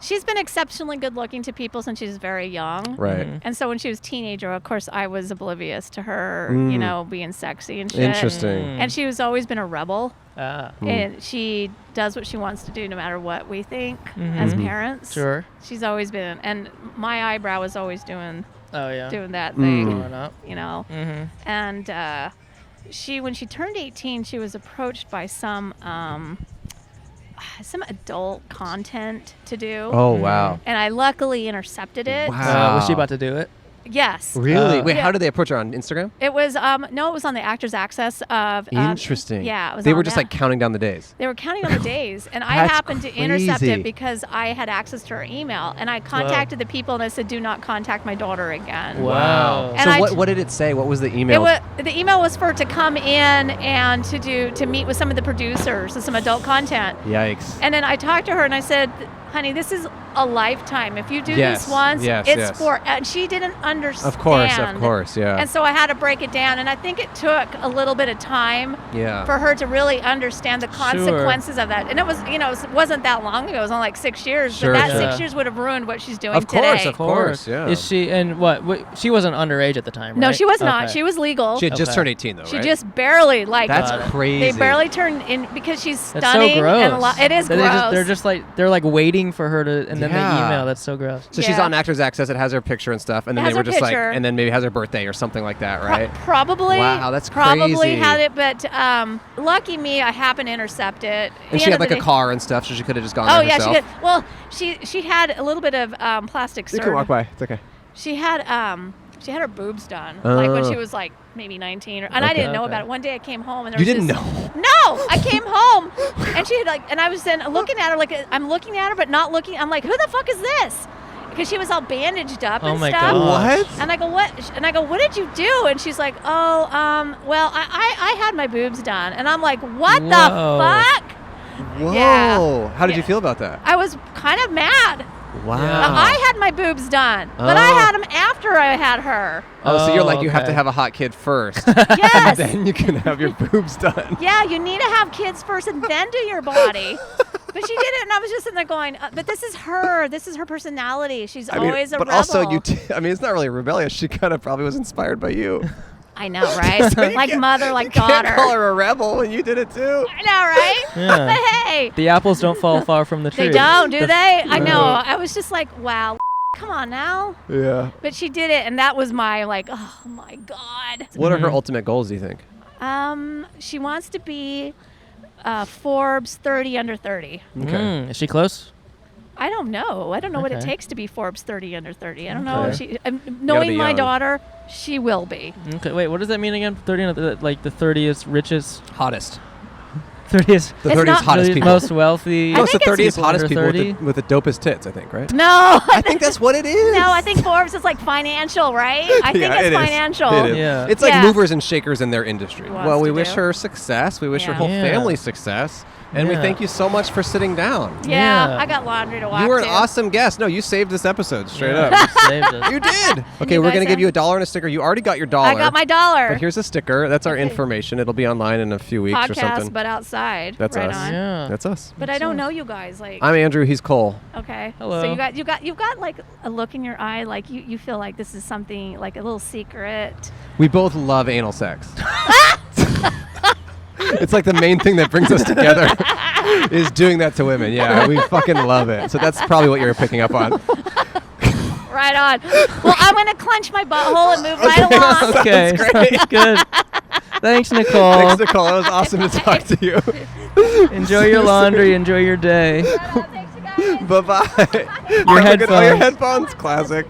She's been exceptionally good looking to people since she was very young. Right. Mhm. And so when she was a teenager, of course, I was oblivious to her, being sexy and shit. Interesting. And she was always been a rebel. Ah. And she does what she wants to do no matter what we think Mhm. as Mhm. parents. Sure. She's always been, and my eyebrow was always doing Oh yeah. that thing, Going up. And when she turned 18, she was approached by some adult content to do. Oh wow. And I luckily intercepted it. Wow. Was she about to do it? Yes. Really? Wait, Yeah. how did they approach her on Instagram? It was no, it was on the Actors Access of Interesting. Yeah, it was They on were just that. like counting down the days. They were counting on the days, and I That's happened to intercept crazy. it because I had access to her email, and I contacted the people and I said, "Do not contact my daughter again." Wow. And So I what did it say? What was the It email? was, the email was for her to come in and to meet with some of the producers of some adult content. Yikes. And then I talked to her and I said, "Honey, this is a lifetime. If you do Yes, this once, yes, it's yes. for." And she didn't understand. Of course, yeah. And so I had to break it down, and I think it took a little bit of time Yeah. for her to really understand the consequences of that. And it was, it wasn't that long ago. It was only like 6 years. Sure, but that sure. 6 years would have ruined what she's doing Of course, today. of course, yeah. Is she and what? She wasn't underage at the time, right? No, she was not. Okay. She was legal. She had just Okay. turned 18 though, She right? just barely That's Got it. crazy. They barely turned in because she's That's stunning so gross. and a lot. It is They gross. they're just like they're waiting for her to, and then they Yeah. email. That's so gross. So she's Yeah. on Actors Access. It has her picture and stuff, and then It they has were her just picture. like, and then maybe has her birthday or something like that, right? Probably. Wow, that's Probably crazy. had it, but lucky me, I happened to intercept it. And she had like a car and stuff, so she could have just gone Oh there yeah, herself. she did. Well, she had a little bit of plastic You surgery. can walk by. It's okay. She had her boobs done, like when Oh. she was like maybe 19, and I Okay. didn't know Okay. about it. One day I came home and there You was didn't this- know? No, I came home and she had and I was then looking at her like I'm looking at her but not looking. I'm like, who the fuck is this? Because she was all bandaged up Oh and my stuff. God. What? And I go, what? And I go, what did you do? And she's like, well, I had my boobs done. And I'm like, what Whoa. the fuck? Whoa. Yeah. How did you Yeah. feel about that? I was kind of mad. Wow. I had my boobs done, but I Oh. had them after I had her. Oh, so you're Oh, like, you have to okay. have a hot kid first. Yes. Then you can have your boobs done. Yeah, you need to have kids first and then do your body. But she did it, and I was just sitting there going, but this is her. This is her personality. She's always a but rebel. also, I mean, it's not really rebellious. She kind of probably was inspired by you. I know, right? So you Like can't- mother, like you daughter. can't call her a rebel when you did it too. I know, right? Yeah. But hey, The apples don't fall far from the tree. they don't, do they? I know. No. I was just like, wow, come on now. Yeah. But she did it, and that was my like, oh my God. What are her ultimate goals, do you think? She wants to be Forbes 30 under 30. Okay. Is she close? I don't know. I don't know what it Okay. takes to be Forbes 30 under 30. I don't know. Okay. Knowing be my young. daughter, she will be. Okay, wait, what does that mean again? 30, like the 30th richest, Hottest. 30th, The It's 30st not- hottest 30th people. most wealthy. No, it's the think it's 30th hottest people people under with the dopest tits, I think, right? No. I think that's what it is. No, I think Forbes is like financial, right? I think Yeah, it's it is. financial. It is. Yeah. It's like Yeah. movers and shakers in their industry. Wants Well, we to wish do. her success. We wish her Yeah. whole Yeah. family success. And we Yeah. thank you so much for sitting down. Yeah, Yeah. I got laundry to wash. You were an too. awesome guest. No, you saved this episode straight Yeah, up. you saved us. You did. Okay, you we're guys going to give have- you $1 and a sticker. You already got your dollar. I got my dollar. But here's a sticker. That's our Okay. information. It'll be online in a few weeks or Podcast, something. but outside. That's right us. On. Yeah. That's us. But I don't know you guys. Like, I'm Andrew. He's Cole. okay. Hello. So you've got like a look in your eye, like you feel like this is something like a little secret. We both love anal sex. It's like the main thing that brings us together is doing that to women. Yeah, we fucking love it. So that's probably what you're picking up on. Right on. Well, I'm gonna clench my butthole and move right along. Okay, sounds good. Thanks, Nicole. Thanks, Nicole. It was awesome to talk to you. Enjoy your laundry. Enjoy your day. Thanks, you guys. Bye-bye. Your Look at all your headphones. headphones. Classic.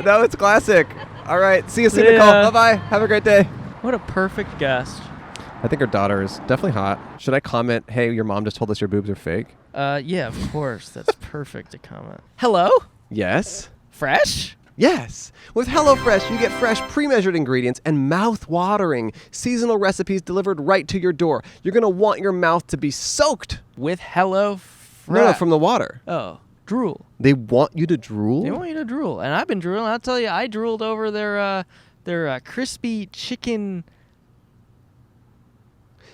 No, it's classic. All right. See you soon, See Nicole. ya. Bye-bye. Have a great day. What a perfect guest. I think her daughter is definitely hot. Should I comment, hey, your mom just told us your boobs are fake? Yeah, of course. That's perfect to comment. Hello? Yes. Fresh? Yes. With HelloFresh, you get fresh, pre-measured ingredients and mouth-watering seasonal recipes delivered right to your door. You're going to want your mouth to be soaked. With Hello No, from the water. Oh, drool. They want you to drool? They want you to drool. And I've been drooling. I'll tell you, I drooled over their crispy chicken.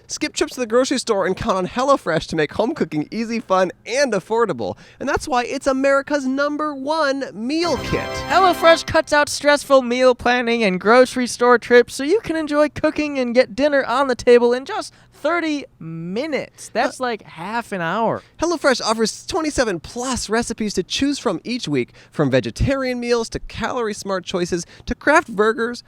Skip trips to the grocery store and count on HelloFresh to make home cooking easy, fun, and affordable. And that's why it's America's #1 meal kit. HelloFresh cuts out stressful meal planning and grocery store trips so you can enjoy cooking and get dinner on the table in just 30 minutes. That's like half an hour. HelloFresh offers 27 plus recipes to choose from each week, from vegetarian meals to calorie-smart choices to craft burgers,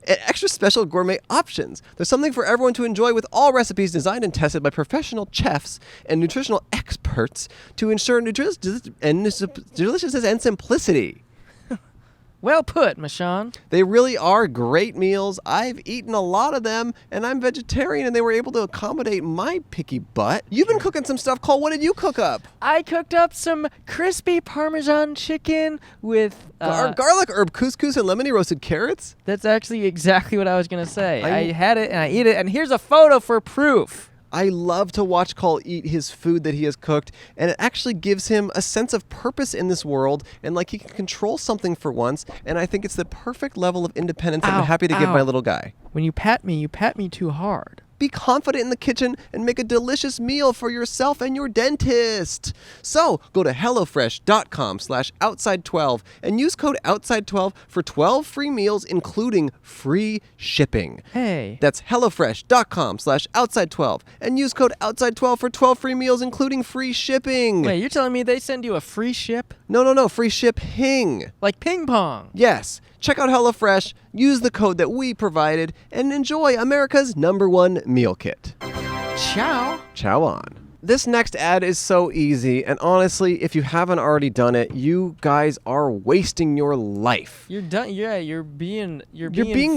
and extra special gourmet options. There's something for everyone to enjoy with all recipes designed and tested by professional chefs and nutritional experts to ensure deliciousness and simplicity. Well put, Michonne. They really are great meals. I've eaten a lot of them, and I'm vegetarian, and they were able to accommodate my picky butt. You've been cooking some stuff, Cole. What did you cook up? I cooked up some crispy Parmesan chicken with... Garlic herb couscous and lemony roasted carrots? That's actually exactly what I was going to say. I- I had it and I eat it, and here's a photo for proof. I love to watch Cole eat his food that he has cooked, and it actually gives him a sense of purpose in this world, and like he can control something for once, and I think it's the perfect level of independence that I'm Ow, happy to give ow. my little guy. When you pat me too hard. Be confident in the kitchen and make a delicious meal for yourself and your dentist. So go to HelloFresh.com/outside12 and use code outside12 for 12 free meals, including free shipping. Hey. That's HelloFresh.com/outside12 and use code outside12 for 12 free meals, including free shipping. Wait, you're telling me they send you a free ship? No, free shipping. Like ping pong. Yes. Check out HelloFresh, use the code that we provided, and enjoy America's #1 meal kit. Ciao. Chow on. This next ad is so easy, and honestly, if you haven't already done it, you guys are wasting your life. You're done. Yeah, you're being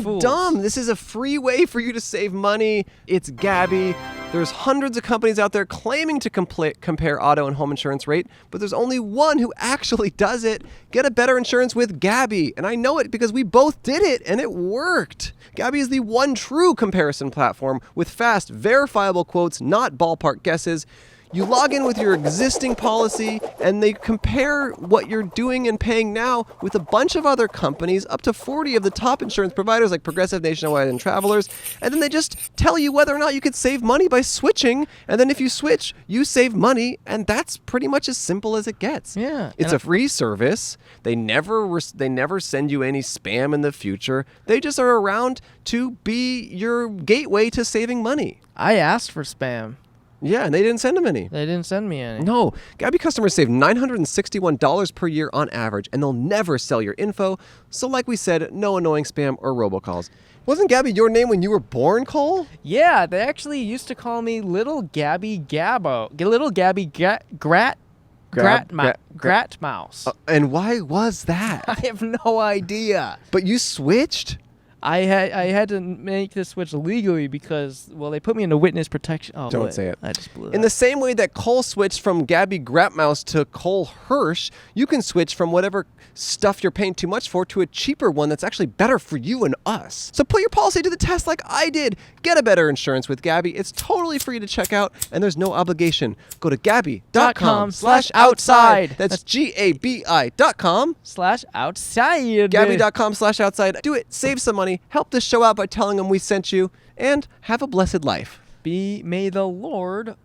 fools. dumb. This is a free way for you to save money. It's Gabby. There's hundreds of companies out there claiming to compare auto and home insurance rate, but there's only one who actually does it. Get a better insurance with Gabby. And I know it because we both did it, and it worked. Gabby is the one true comparison platform with fast, verifiable quotes, not ballpark guesses. You log in with your existing policy, and they compare what you're doing and paying now with a bunch of other companies, up to 40 of the top insurance providers like Progressive, Nationwide, and Travelers, and then they just tell you whether or not you could save money by switching, and then if you switch, you save money, and that's pretty much as simple as it gets. Yeah. It's a free service. They never send you any spam in the future. They just are around to be your gateway to saving money. I asked for spam. Yeah, and they didn't send them any. They didn't send me any. No. Gabby customers save $961 per year on average, and they'll never sell your info. So like we said, no annoying spam or robocalls. Wasn't Gabby your name when you were born, Cole? Yeah, they actually used to call me Little Gabby Gabbo. Little Gabby Gratmouse. And why was that? I have no idea. But you switched? I had to make this switch legally because, well, they put me into witness protection. Oh, Don't wait, say it. I just blew it In up. the same way that Cole switched from Gabby Gratmouse to Cole Hersch, you can switch from whatever stuff you're paying too much for to a cheaper one that's actually better for you and us. So put your policy to the test like I did. Get a better insurance with Gabby. It's totally free to check out, and there's no obligation. Go to Gabby.com/outside. That's GABI.com/outside. Gabby.com/outside. Do it. Save some money. Help this show out by telling them we sent you, and have a blessed life. May the Lord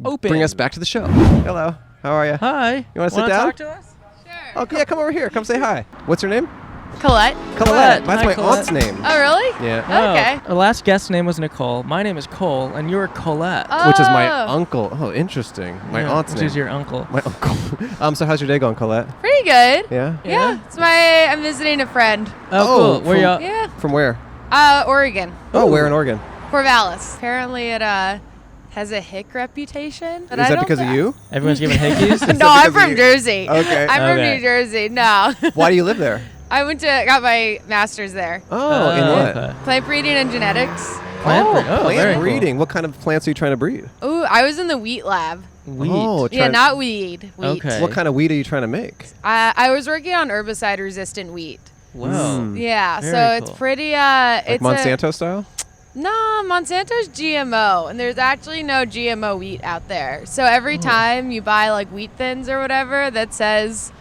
open. Bring us back to the show. Hello. How are you? Hi. You want to sit down? Talk to us? Oh, yeah, come over here. Come say hi. What's your name? Colette. Colette. That's Hi, my Colette. aunt's name. Oh, really? Yeah. Okay. Our last guest's name was Nicole. My name is Cole, and you're Colette. Which is my Oh. uncle. Oh, interesting. My Yeah, aunt's which name. is your uncle. My uncle. So how's your day going, Colette? Pretty good. Yeah? Yeah. I'm visiting a friend. Oh, cool. Where you? Yeah. From where? Oregon. Oh, where in Oregon? Corvallis. Apparently it has a hick reputation. But Is that because of you? Everyone's giving hickeys? No, I'm because of from you? Jersey. Okay. I'm from Okay. New Jersey. No. Why do you live there? I got my master's there. Oh, in what? Okay. Plant breeding and genetics. Plant breed- oh, very plant cool. breeding. What kind of plants are you trying to breed? Ooh, I was in the wheat lab. Wheat. Oh, Yeah, not weed. Wheat. Okay. What kind of wheat are you trying to make? I was working on herbicide-resistant wheat. Wow. Yeah, Very so it's cool. pretty. Like It's Monsanto style? No, Monsanto's GMO, and there's actually no GMO wheat out there. So every time you buy like wheat thins or whatever that says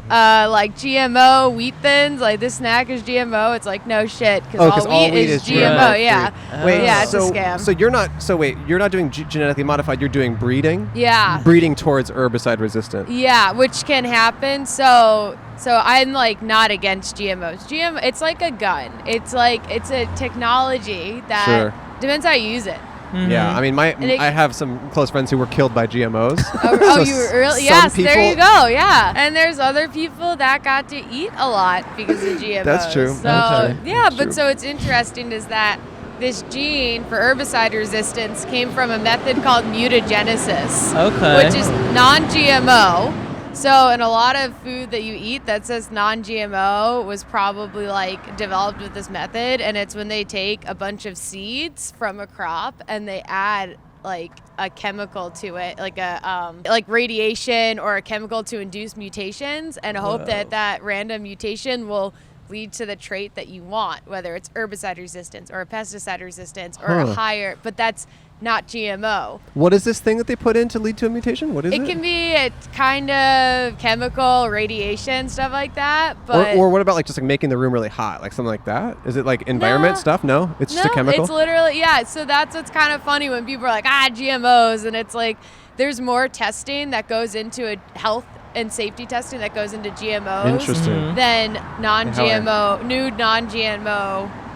like GMO wheat thins, like this snack is GMO, it's like no shit, because all wheat is GMO. Right. Yeah. Wait, Yeah, it's a so, scam. So you're not. So wait, you're not doing genetically modified. You're doing breeding. Yeah. Breeding towards herbicide resistant. Yeah, which can happen. So I'm like not against GMOs. It's like a gun. It's a technology that Sure. depends how you use it. Mm-hmm. Yeah, I mean, it- I have some close friends who were killed by GMOs. Oh, So you were really? some Yes, there you people- go. Yeah, and there's other people that got to eat a lot because of GMOs. That's true. So Okay. yeah, That's but true. so it's interesting is that this gene for herbicide resistance came from a method called mutagenesis, Okay. which is non-GMO. So in a lot of food that you eat that says non-GMO was probably like developed with this method, and it's when they take a bunch of seeds from a crop and they add like a chemical to it, like a like radiation or a chemical to induce mutations, and hope that random mutation will lead to the trait that you want, whether it's herbicide resistance or a pesticide resistance or a higher, but that's not GMO. What is this thing that they put in to lead to a mutation? What is it? It can be a kind of chemical, radiation, stuff like that. But or what about like just like making the room really hot, like something like that? Is it like environment No. stuff? No, it's just a chemical. It's literally, yeah. So that's what's kind of funny when people are like, GMOs, and it's like there's more testing that goes into a health and safety testing that goes into GMOs Interesting. than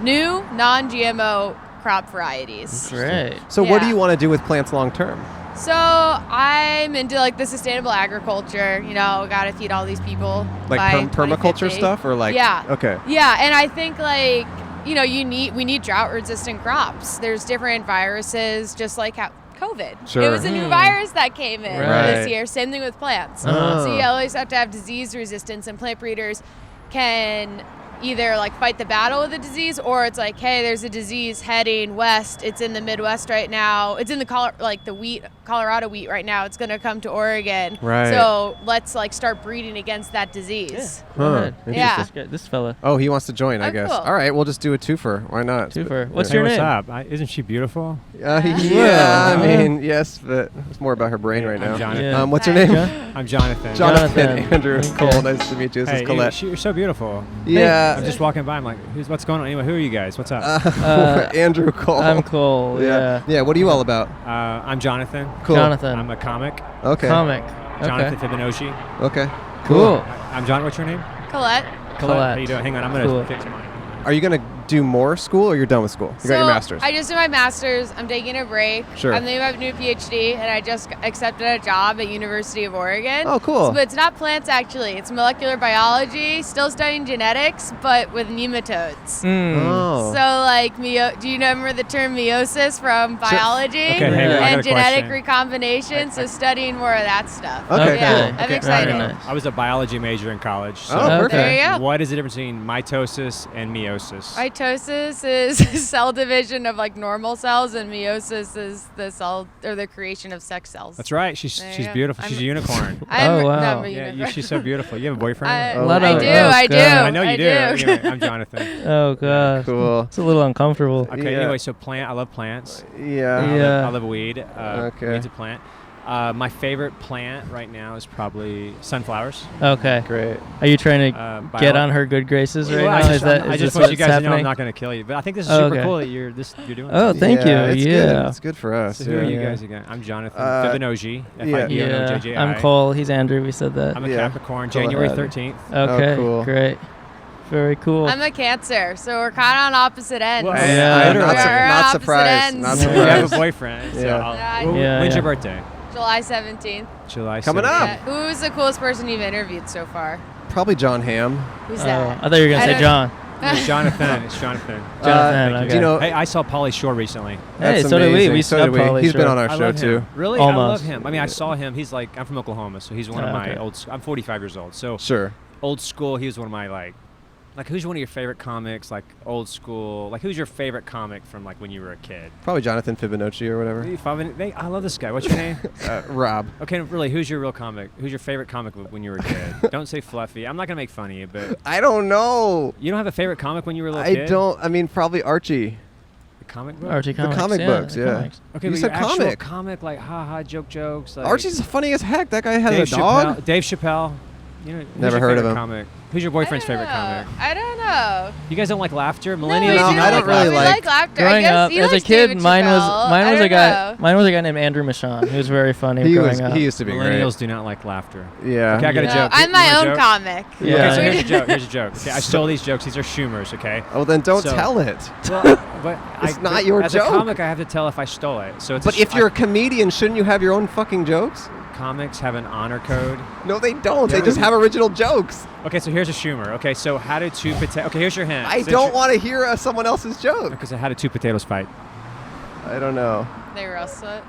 new non-GMO crop varieties. Great. So what do Yeah. you want to do with plants long term? So I'm into like the sustainable agriculture. You know, gotta feed all these people. Like by permaculture 2050. stuff, or like Yeah. Okay. Yeah, and I think like we need drought-resistant crops. There's different viruses, just like how COVID. Sure. It was a new virus that came in Right. this year. Same thing with plants. Uh-huh. So you always have to have disease resistance, and plant breeders can either like fight the battle with the disease, or it's like, hey, there's a disease heading west. It's in the Midwest right now. It's in the Colorado wheat right now. It's gonna come to Oregon. Right. So let's like start breeding against that disease. Go ahead. Yeah. This fella. Oh, he wants to join, I Oh, guess. cool. All right, we'll just do a twofer. Why not? Twofer. What's Yeah. your What's name? up? Isn't she beautiful? Yeah, I mean, yes, but it's more about her brain right I'm now. Jonathan. Yeah. What's your Hi. name? John- I'm Jonathan. Jonathan, Jonathan. Andrew, Okay. Cole. Nice to meet you. This Hey, is Colette. you're so beautiful. Yeah. I'm just walking by. I'm like, what's going on? Anyway, who are you guys? What's up? Andrew Cole. I'm Cole. Yeah. Yeah. What are you all about? I'm Jonathan. Cool. Jonathan. I'm a comic. Okay. Comic. Jonathan Okay. Fibonacci. Okay. Cool. I'm John. What's your name? Colette. How you doing? Hang on. I'm gonna Cool. fix mine. Are you gonna do more school, or you're done with school? You got your master's. I just did my master's. I'm taking a break. Sure. I'm thinking about a new PhD, and I just accepted a job at University of Oregon. Oh, cool. But it's not plants, actually. It's molecular biology, still studying genetics, but with nematodes. Oh. So, like, do you remember the term meiosis from biology? Okay, hey, I got and a genetic question. recombination, so studying more of that stuff. Okay, Yeah, cool. I'm Okay, excited. very nice. I was a biology major in college. So Oh, perfect. There you go. what is the difference between mitosis and meiosis? Mitosis is cell division of like normal cells, and meiosis is the cell or the creation of sex cells. That's right. She's There you go. beautiful. She's a unicorn. I'm, Oh, wow. I'm a Yeah, unicorn. she's so beautiful. You have a boyfriend? I Oh, lot I of- do. oh, I do. God. I know you do. Anyway, I'm Jonathan. Oh gosh. Cool. It's a little uncomfortable. Okay. Yeah. Anyway, so I love plants. Yeah. Yeah. I love weed. Okay. Weed's a plant. My favorite plant right now is probably sunflowers. Okay. Great. Are you trying to get on her good graces right Well, now? I Is that I is just this want you what's guys to know I'm happening? not going to kill you, but I think this is Oh, super okay. cool that you're doing. Oh, this. thank you. It's Yeah. Good. It's good for us. So who are you Yeah. guys again? I'm Jonathan Uh, Fibonacci. yeah. F-I-B-O-N-O-J-J-I. I'm Cole. He's Andrew. We said that. I'm a Yeah. Capricorn. Cool. January Uh, 13th. Okay. cool. Great. Very cool. I'm a Cancer, so we're kind of on opposite ends. Well, Yeah. I'm literally. not, We're on not opposite surprised. ends. Not Yeah. You have surprised. a boyfriend. So Yeah. Yeah. when's Yeah. your birthday? July 17th. July Coming 17th. up. Yeah. Who's the coolest person you've interviewed so far? Probably John Hamm. Who's Oh, that? I thought you were gonna I say don't- John. It's Jonathan. It's Jonathan. Jonathan. Thank Okay. Do you know? Hey, I saw Pauly Shore recently. Hey, That's so did we. amazing. We So saw did we. Pauly He's been Shore. on our I show love too. him. Really? I love Almost. him. I mean, I saw him. He's like, I'm from Oklahoma, so he's one of Oh, my okay. I'm 45 years old. So Sure. old school, he was one of my like who's one of your favorite comics, like old school, like who's your favorite comic from like when you were a kid? Probably Jonathan Fibonacci or whatever. I love this guy. What's your name? Rob. Okay, really, who's your real comic? Who's your favorite comic when you were a kid? Don't say Fluffy. I'm not gonna make fun of you, but I don't know. you don't have a favorite comic when you were a little I kid? don't. I mean, probably Archie. The comic book? Archie comics. comic yeah, books, the yeah. comics. Okay, You but said your actual comic. comic, like jokes. Like Archie's funny as heck. That guy has Dave a dog. Chappelle. Dave Chappelle. You know, who's Never your heard of favorite him. Comic? Who's your boyfriend's favorite comic? I don't know. You guys don't like laughter? No, Millennials we No, do do I don't like really we like- laughter. I Growing guess up he as a likes kid, David mine was Chappelle. mine I was a don't guy. know. Mine was a guy named Andrew Michon. He was very funny He growing up. he used to be Millennials do not like laughter. great. Yeah. Okay, I got a No, joke. I'm You my want a own joke? comic. Yeah. Okay, so Yeah. here's a joke. Here's a joke. Okay, I stole these jokes. These are Schumer's, okay? Oh, then don't So- tell it. Well, but It's not your as joke. a comic, I have to tell if I stole it. So it's But if you're a comedian, shouldn't you have your own fucking jokes? comics have an honor code. No, they don't. They just have original jokes. Okay, so here's a Schumer. Okay, so how do two potatoes? Okay, here's your hint. I don't want to hear someone else's joke. Okay, so how do two potatoes fight? I don't know. They rustle it.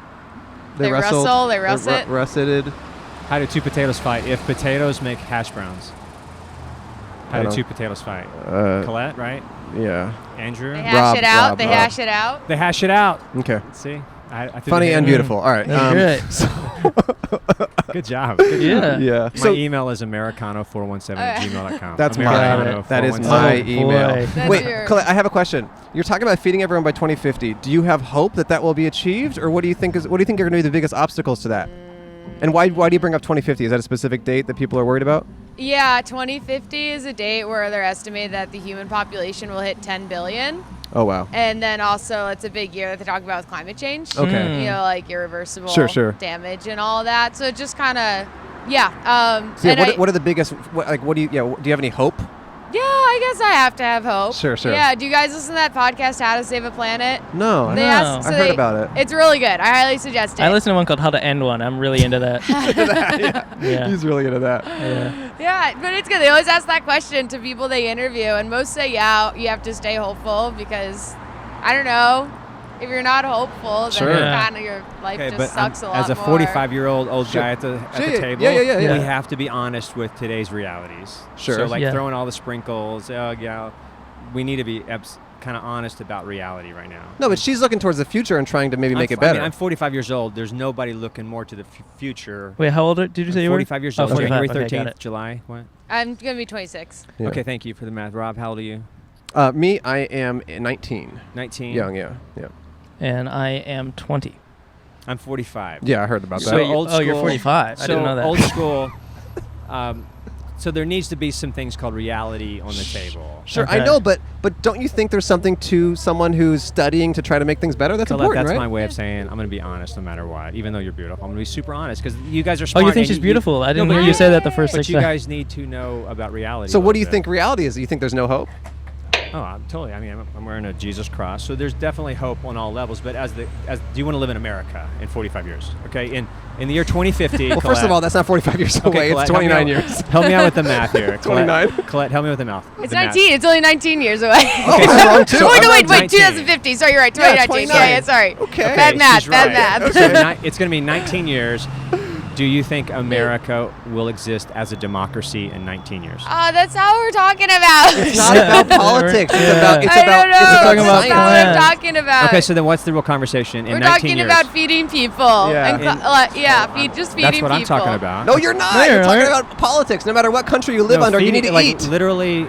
They They wrestled. rustle, they rustle it. Russeted. How do two potatoes fight? If potatoes make hash browns, how I do don't- two potatoes fight? Uh, Colette, right? yeah. Andrew. They hash Rob, it out. Rob, they Rob. hash it out. They hash it out. Okay. See, I threw Funny the and hint. beautiful. All right. That's Good job. Good Yeah. job. Yeah. My So email is americano417@gmail.com. that's Americano. mine. That is 417. my Oh, email. boy. That's Wait, yours. Colette, I have a question. You're talking about feeding everyone by 2050. Do you have hope that will be achieved, or what do you think are going to be the biggest obstacles to that? And why do you bring up 2050? Is that a specific date that people are worried about? Yeah, 2050 is a date where they're estimated that the human population will hit 10 billion. Oh wow. And then also, it's a big year that they talk about with climate change. Okay. You know, like irreversible Sure. damage and all of that. So it just kind of, yeah. So yeah, and what are the biggest? What do you? Yeah. Do you have any hope? yeah, I guess I have to have hope. Sure. Yeah, do you guys listen to that podcast, How to Save a Planet? No. They No. asked- I so heard they- about it. It's really good. I highly suggest it. I listened to one called How to End One. I'm really into that. Yeah. He's really into that. Yeah. Yeah, but it's good. They always ask that question to people they interview, and most say, yeah, you have to stay hopeful because, I don't know, if you're not hopeful, Sure. then Yeah. kind of your life Okay, just but sucks a lot as a more. 45-year-old old Sure. guy at the Yeah, table, yeah. we have to be honest with today's realities. Sure. So like Yeah. throwing all the sprinkles, we need to be kind of honest about reality right now. No, but she's looking towards the future and trying to maybe make it better. I'm 45 years old. There's nobody looking more to the future. Wait, how old did you say you were? 45 years Oh, old. 45. January Okay, 13th, got it. July. What? I'm going to be 26. Yeah. Okay, thank you for the math. Rob, how old are you? Me, I am 19. 19. Young, yeah. And I am 20. I'm 45. Yeah, I heard about So that. Wait, old oh, you're school- 45. I So didn't know that. old school. So there needs to be some things called reality on the table. Sure, Okay. I know, but don't you think there's something to someone who's studying to try to make things better? That's Colette, important, that's right? my way of saying I'm going to be honest no matter what. Even though you're beautiful, I'm going to be super honest because you guys are Oh, smart. you think and she's beautiful? I didn't but hear you say that the do you But think you guys need to know about reality. So a what do you little think reality is? You think there's no hope? Oh, totally. I mean, I'm wearing a Jesus cross, so there's definitely hope on all levels. But do you want to live in America in 45 years? Okay, in the year 2050. Well, first of all, that's not 45 years away. Colette, it's 29 years. Help me out with the math here. 29. Colette, help me with the math. It's 19. It's only 19 years away. Oh, I'm wrong too. Wait, I'm wait, wrong. 2050. Sorry, you're right. 2019. 29. Yeah, sorry. Okay. Bad math. she's Bad right. math. So it's going to be 19 years. Do you think America will exist as a democracy in 19 years? Oh, that's not what we're talking about. It's not about politics. It's about I don't know. it's talking about about That's not what I'm plans. talking about. Okay, so then what's the real conversation in we're 19 talking years? about feeding people. Yeah. Just feeding That's what I'm people. talking about. No, you're not. No, you're you're talking not. about politics. No matter what country you live No, under, you feeding- need to like, eat. Literally,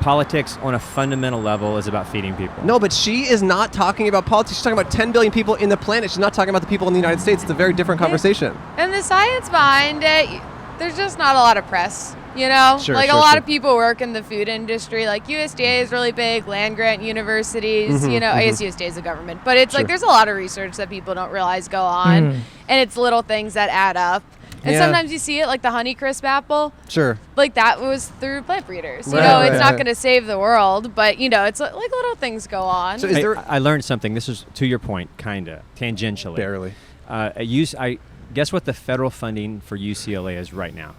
politics on a fundamental level is about feeding people. No, but she is not talking about politics. She's talking about 10 billion people in the planet. She's not talking about the people in the United States. It's a very different conversation. And the science behind it, there's just not a lot of press. You know, Sure, like sure, a lot sure. of people work in the food industry. Like USDA is really big, land grant universities. Mhm, you know, I guess USDA is a government, but it's Sure. like there's a lot of research that people don't realize go on, and it's little things that add up. And Yeah. sometimes you see it, like the Honeycrisp apple. Sure. Like that was through plant breeders. You Right, know, right, it's not right. going to save the world, but you know, it's like little things go on. So is Hey, there I learned something. This is to your point, kinda tangentially. barely? I guess what the federal funding for UCLA is right now.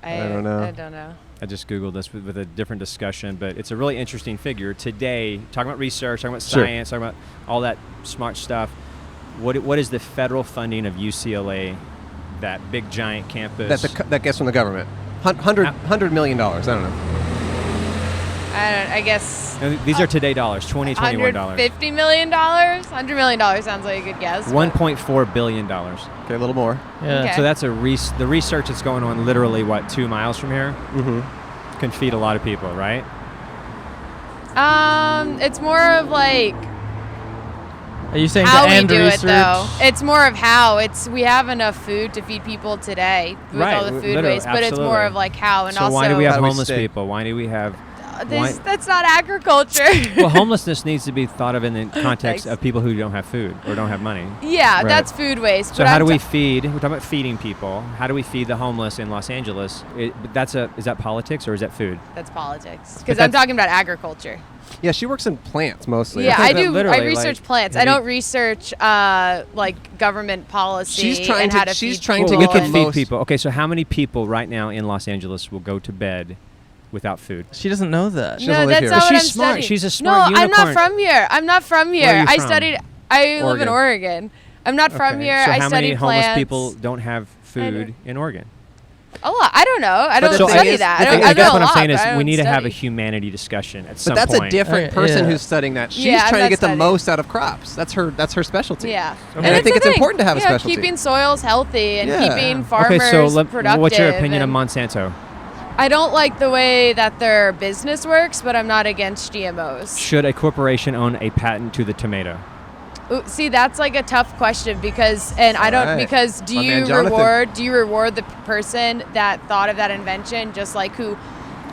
I don't know. I don't know. I just Googled this with a different discussion, but it's a really interesting figure. Today, talking about research, talking about Sure. science, talking about all that smart stuff, what is the federal funding of UCLA, that big giant campus? That gets from the government. $100 million. I don't know. I guess No, these are today dollars, $21. $150 million? $100 million sounds like a good guess. but- $1.4 billion. Okay, a little more. Yeah. Okay. So that's the research that's going on literally, 2 miles from here? Mm-hmm. Can feed a lot of people, right? It's more of like Are you saying how the we end do research? it though. It's more of how. We have enough food to feed people today with Right, all the food literally, waste, but it's more absolutely. of like how and So also why do we have How do we homeless stay? people? Why do we have... that's not agriculture. Well, homelessness needs to be thought of in the context Thanks. of people who don't have food or don't have money. Yeah, Right. that's food waste. So but how I'm do we ta- feed? We're talking about feeding people. How do we feed the homeless in Los Angeles? Is that politics or is that food? That's politics. But Because I'm that's- talking about agriculture. Yeah, she works in plants mostly. Yeah, I But do. I literally, research like, plants. have I you- don't research like government policy She's trying and to- how to she's feed trying to people. We get can the and- feed most- people. Okay, so how many people right now in Los Angeles will go to bed without food? She doesn't know that. She doesn't No, live that's here. not But what she's I'm smart. studying. She's a smart No, I'm not unicorn. from here. I'm not from here. Where are you I from? studied. I live Oregon. in Oregon. I'm not from Okay, here. So I how studied many homeless plants. people don't have food in Oregon? A lot. I don't know. I But don't the thing study is- that. the I thing don't. is- I guess know what a I'm lot, saying is but I we don't need to have a study. humanity discussion at But some that's point. a different Okay, person yeah. who's studying that. She's Yeah, I'm trying to not get the studying. most out of crops. That's her specialty. Yeah. And I think it's important to have a specialty. Keeping soils healthy and Yeah. keeping farmers Okay, so productive. what's your opinion of and Monsanto? I don't like the way that their business works, but I'm not against GMOs. Should a corporation own a patent to the tomato? Ooh, see, that's like a tough question because I don't Alright. because do My man you Jonathan. reward the person that thought of that invention just like who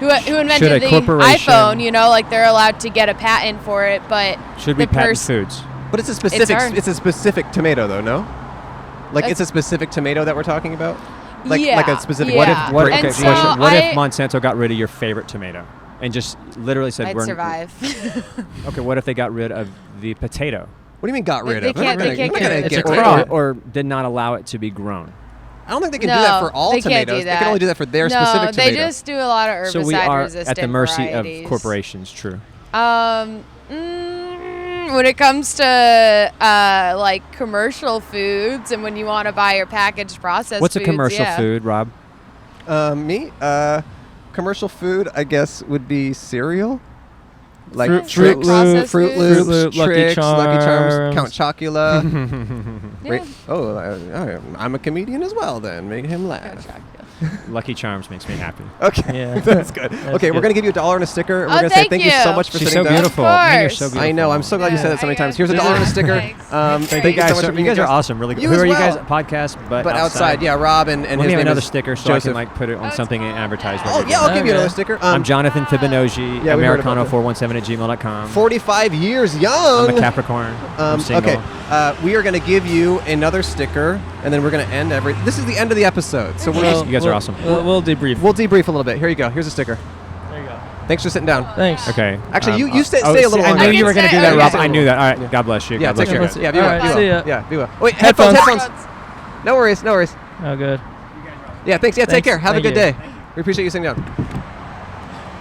invented Should a the corporation- iPhone? You know, like they're allowed to get a patent for it, but Should we the patent pers- foods? But it's a specific. hard. It's a specific tomato, though. No. Like That's- it's a specific tomato that we're talking about. Like Yeah, a specific. yeah. What And if, so question, what if I- Monsanto got rid of your favorite tomato and just literally said I'd we're survive. Okay, what if they got rid of the potato? What do you mean got rid They of? can't- They're they not can't gonna get get rid rid of of it. it. Or did not allow it to be grown. I don't think they can do that for all they can't tomatoes. do They can that. only do that for their no, specific tomato. they just do a lot of herbicide So we are resistant at the mercy varieties. of corporations. True. When it comes to like commercial foods and when you want to buy your packaged processed What's a foods, commercial yeah. food, Rob? Me? Commercial food, I guess, would be cereal. Like Fruit Tricks, Loops. Fruit Processed Loops, foods. Lucky Tricks, Lucky Charms, Charms. Count Chocula. Yeah. Right. Oh, I'm a comedian as well. Then make him laugh. Lucky Charms makes me happy. Okay, Yeah. that's good. That's okay, we're good. gonna give you $1 and a sticker. And Oh, we're gonna say thank thank you you. so much for She's sitting so down. beautiful. Of Man, you're course. so beautiful. I know. I'm so glad you said that so many times. Here's $1 and a sticker. Thanks. Thank Hey you so guys, much for being you guys a are guest. awesome. Really good. You Who as are you well. guys? Podcast, But outside, yeah, Rob and Let his me have name another is sticker so Joseph. I can like put it on Oh, it's something and fine. advertise. Oh yeah, I'll give you Okay. another sticker. I'm Jonathan Fibonacci, Yeah, we heard about Americano417@gmail.com. 45 years young. I'm a Capricorn. I'm single. Okay, we are going to give you another sticker, and then we're going to end this is the end of the episode. So You guys are awesome. We'll debrief. we'll debrief a little bit. Here you go. Here's a sticker. There you go. Thanks for sitting down. Thanks. Okay. Actually, you stay a little I longer. knew you were going to do that, I Rob. can I stay knew that. All right. God bless you. Yeah, God bless take you care. guys. Yeah, be All well. right, Be well. see ya. Yeah, be well. Wait, headphones. No worries. Oh, good. Yeah, thanks. Yeah, take Thanks. care. Have a Thank good you. day. We appreciate you sitting down.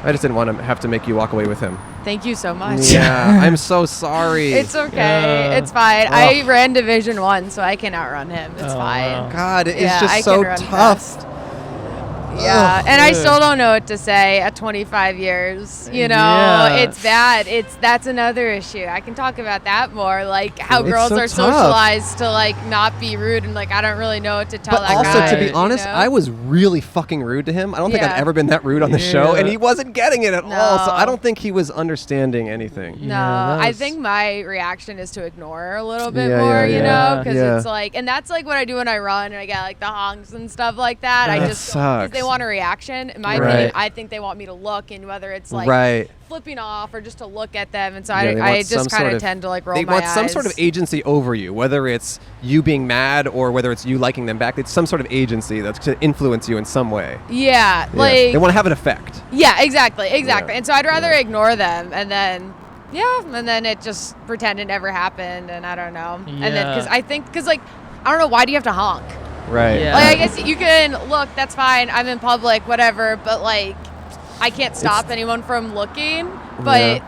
I just didn't want to have to make you walk away with him. Thank you so much. Yeah, I'm so sorry. It's okay. Yeah. It's fine. Oh. I ran Division 1, so I can outrun him. It's Oh, fine. wow. God, it's Yeah, just I so can run tough. fast. Yeah, and I Good. still don't know what to say at 25 years. You know, Yeah. it's bad. That's another issue. I can talk about that more, like how It's girls so are tough. socialized to like not be rude, and like I don't really know what to tell But that also, guy. to be you honest, know? I was really fucking rude to him. I don't think I've Yeah. ever been that rude on the show, and Yeah. he wasn't getting it at all. So No. I don't think he was understanding anything. No, Yeah, I that's- think my reaction is to ignore her a little bit Yeah, more, yeah, you yeah. know, because Yeah. it's like, and that's like what I do when I run and I get like the honks and stuff like that. I That just, sucks. they want a reaction. In my Right. opinion, I think they want me to look, and whether it's like Right. flipping off or just to look at them, and so Yeah, they I want some just kind sort of tend to like roll They my want eyes. some sort of agency over you, whether it's you being mad or whether it's you liking them back. It's some sort of agency that's to influence you in some way. Yeah, Yeah. like They want to have an effect. yeah, exactly. Yeah. And so I'd rather Yeah. ignore them, and then and then it just pretend it never happened, and I don't know, and then Yeah. because like I don't know, why do you have to honk? Right. Yeah. Like, I guess you can look, that's fine, I'm in public, whatever, but like, I can't stop anyone from looking, but Yeah.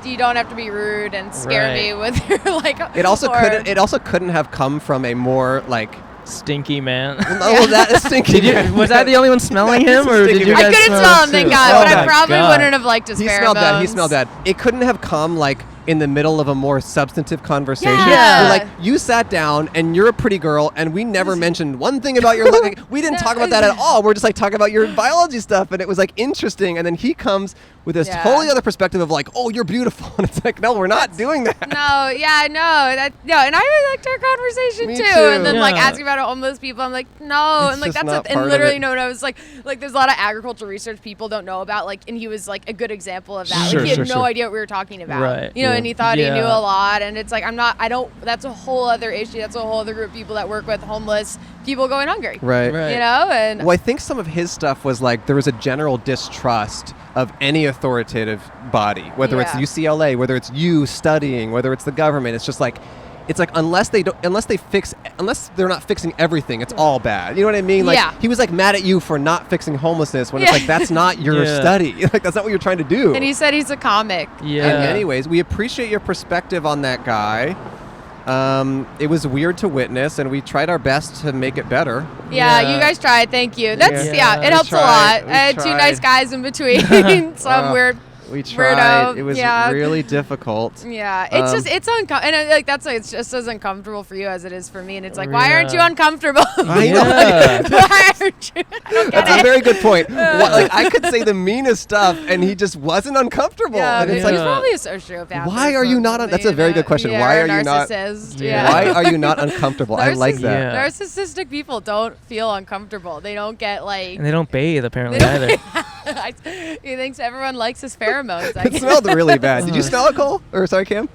you don't have to be rude and scare Right. me with your, like, It also or- couldn't. It also couldn't have come from a more like. Stinky man. Well, that is stinky. Did you? Was that the only one smelling him, or did you I guys couldn't smell him, thank too? God, Oh but I my probably God. wouldn't have liked his He pheromones. smelled that. He smelled that. It couldn't have come like in the middle of a more substantive conversation. Yeah. Where, like you sat down and you're a pretty girl, and we never mentioned one thing about your look. Like, we didn't talk about that at all. We're just like talking about your biology stuff, and it was like interesting. And then he comes with this Yeah. totally other perspective of like, oh, you're beautiful, and it's like, no, we're not doing that. No, yeah, no, and I really liked our conversation Me too. too. And then like Yeah. asking about homeless people, I'm like, no, It's and like just that's not and part of literally it. no, it's like there's a lot of agricultural research people don't know about, like, and he was like a good example of that. Sure, like he had sure, no sure. idea what we were talking about, Right. you know, Yeah. and he thought he Yeah. knew a lot, and it's like I don't. That's a whole other issue. That's a whole other group of people that work with homeless people going hungry, Right. Right. you know, and Well, I think some of his stuff was like there was a general distrust of any authoritative body, whether it's Yeah. UCLA, whether it's you studying, whether it's the government. It's just like, it's like unless they're not fixing everything, it's all bad. You know what I mean? Like Yeah. he was like mad at you for not fixing homelessness when it's Yeah. like that's not your Yeah. study. Like that's not what you're trying to do. and he said he's a comic. Yeah. And anyways, we appreciate your perspective on that guy. It was weird to witness, and we tried our best to make it better. Yeah, Yeah. you guys tried. Thank you. That's Yeah. it We helps tried. a lot. We I had two tried. nice guys in between. Some weird. We tried. Weirdo. It was Yeah. really difficult. Yeah, it's just it's uncomfortable, and like that's like it's just as uncomfortable for you as it is for me. And it's like, why aren't you Yeah. uncomfortable? I know. Yeah. Why aren't you? I don't get That's a it. very good point. Like I could say the meanest stuff, and he just wasn't uncomfortable. Yeah, and it's he's like, Yeah. probably a sociopath. Why or are you not something, on- that's a very you good question. Yeah, Why or are you not- narcissist, Yeah. why are you not uncomfortable? I like that. Yeah. Narcissistic people don't feel uncomfortable. They don't get like. And they don't bathe apparently They either. he thinks everyone likes his pheromones. I It guess. smelled really bad. Did you smell it, Cole? Or sorry, Cam?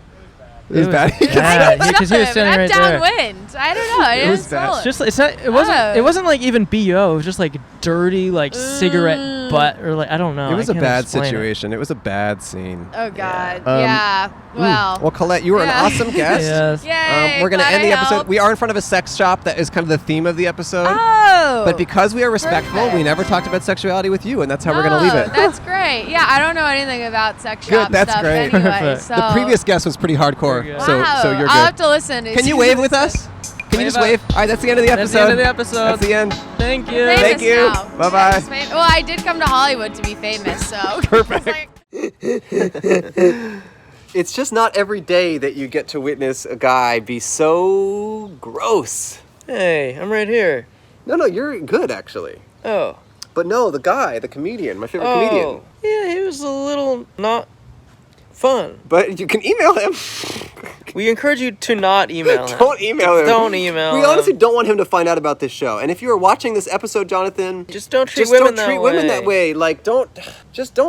It was bad. Yeah, because he was sitting I'm right there. downwind. I don't know. I didn't was smell bad. it. Just it's not. It wasn't. Oh. It wasn't like even BO. It was just like dirty, like cigarette butt, or like I don't know. It was I a can't bad explain it. situation. It was a bad scene. Oh God. Um, Yeah. Well. Well, Colette, you were Yeah. an awesome guest. Yes. Yay. We're going to glad end the I episode. helped. We are in front of a sex shop. That is kind of the theme of the episode. Oh. But because we are respectful, we perfect. never talked about sexuality with you, and that's how we're going to leave Oh, it. That's great. Yeah, I don't know anything about sex Good, shop that's stuff great. anyway. Perfect. So. The previous guest was pretty hardcore, Very good. so Wow. so you're I'll have good. to listen. Can you wave with us? Can you Wave just up. wave? All right, that's the end of the That's episode. the end of the episode. That's the end. Thank you. Famous Thank you. now. Bye-bye. Yes, well, I did come to Hollywood to be famous, so. Perfect. It's It's just not every day that you get to witness a guy be so gross. Hey, I'm right here. No, you're good actually. Oh. But no, the guy, the comedian, my favorite comedian. Yeah, he was a little not fun. But you can email him. We encourage you to not email him. Don't email him. Don't email We him. honestly don't want him to find out about this show. And if you are watching this episode, Jonathan, Just don't treat just women don't treat that women way. that way. Like, don't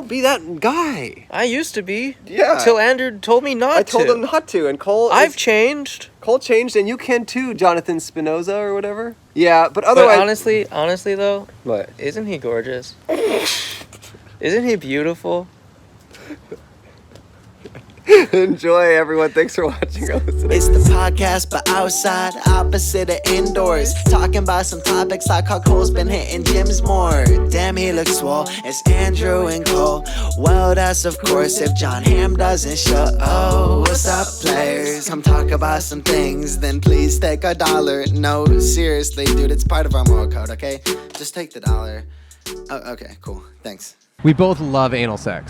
be that guy. I used to be. Yeah. Till Andrew told me not to. I told him not to, and Cole. I've changed. Cole changed, and you can too, Jonathan Spinoza or whatever. Yeah, but But otherwise, honestly though, what? isn't he gorgeous? Isn't he beautiful? Enjoy, everyone. Thanks for watching or listening. It's the podcast, but outside, opposite of indoors. Talking about some topics like how Cole's been hitting gyms more. Damn, he looks swole. It's Andrew and Cole. Well, that's of course if John Hamm doesn't show. Oh, what's up, players? Come talk about some things, then please take $1. No, seriously, dude, it's part of our moral code, okay? Just take the $1. Oh, okay, cool. Thanks. We both love anal sex.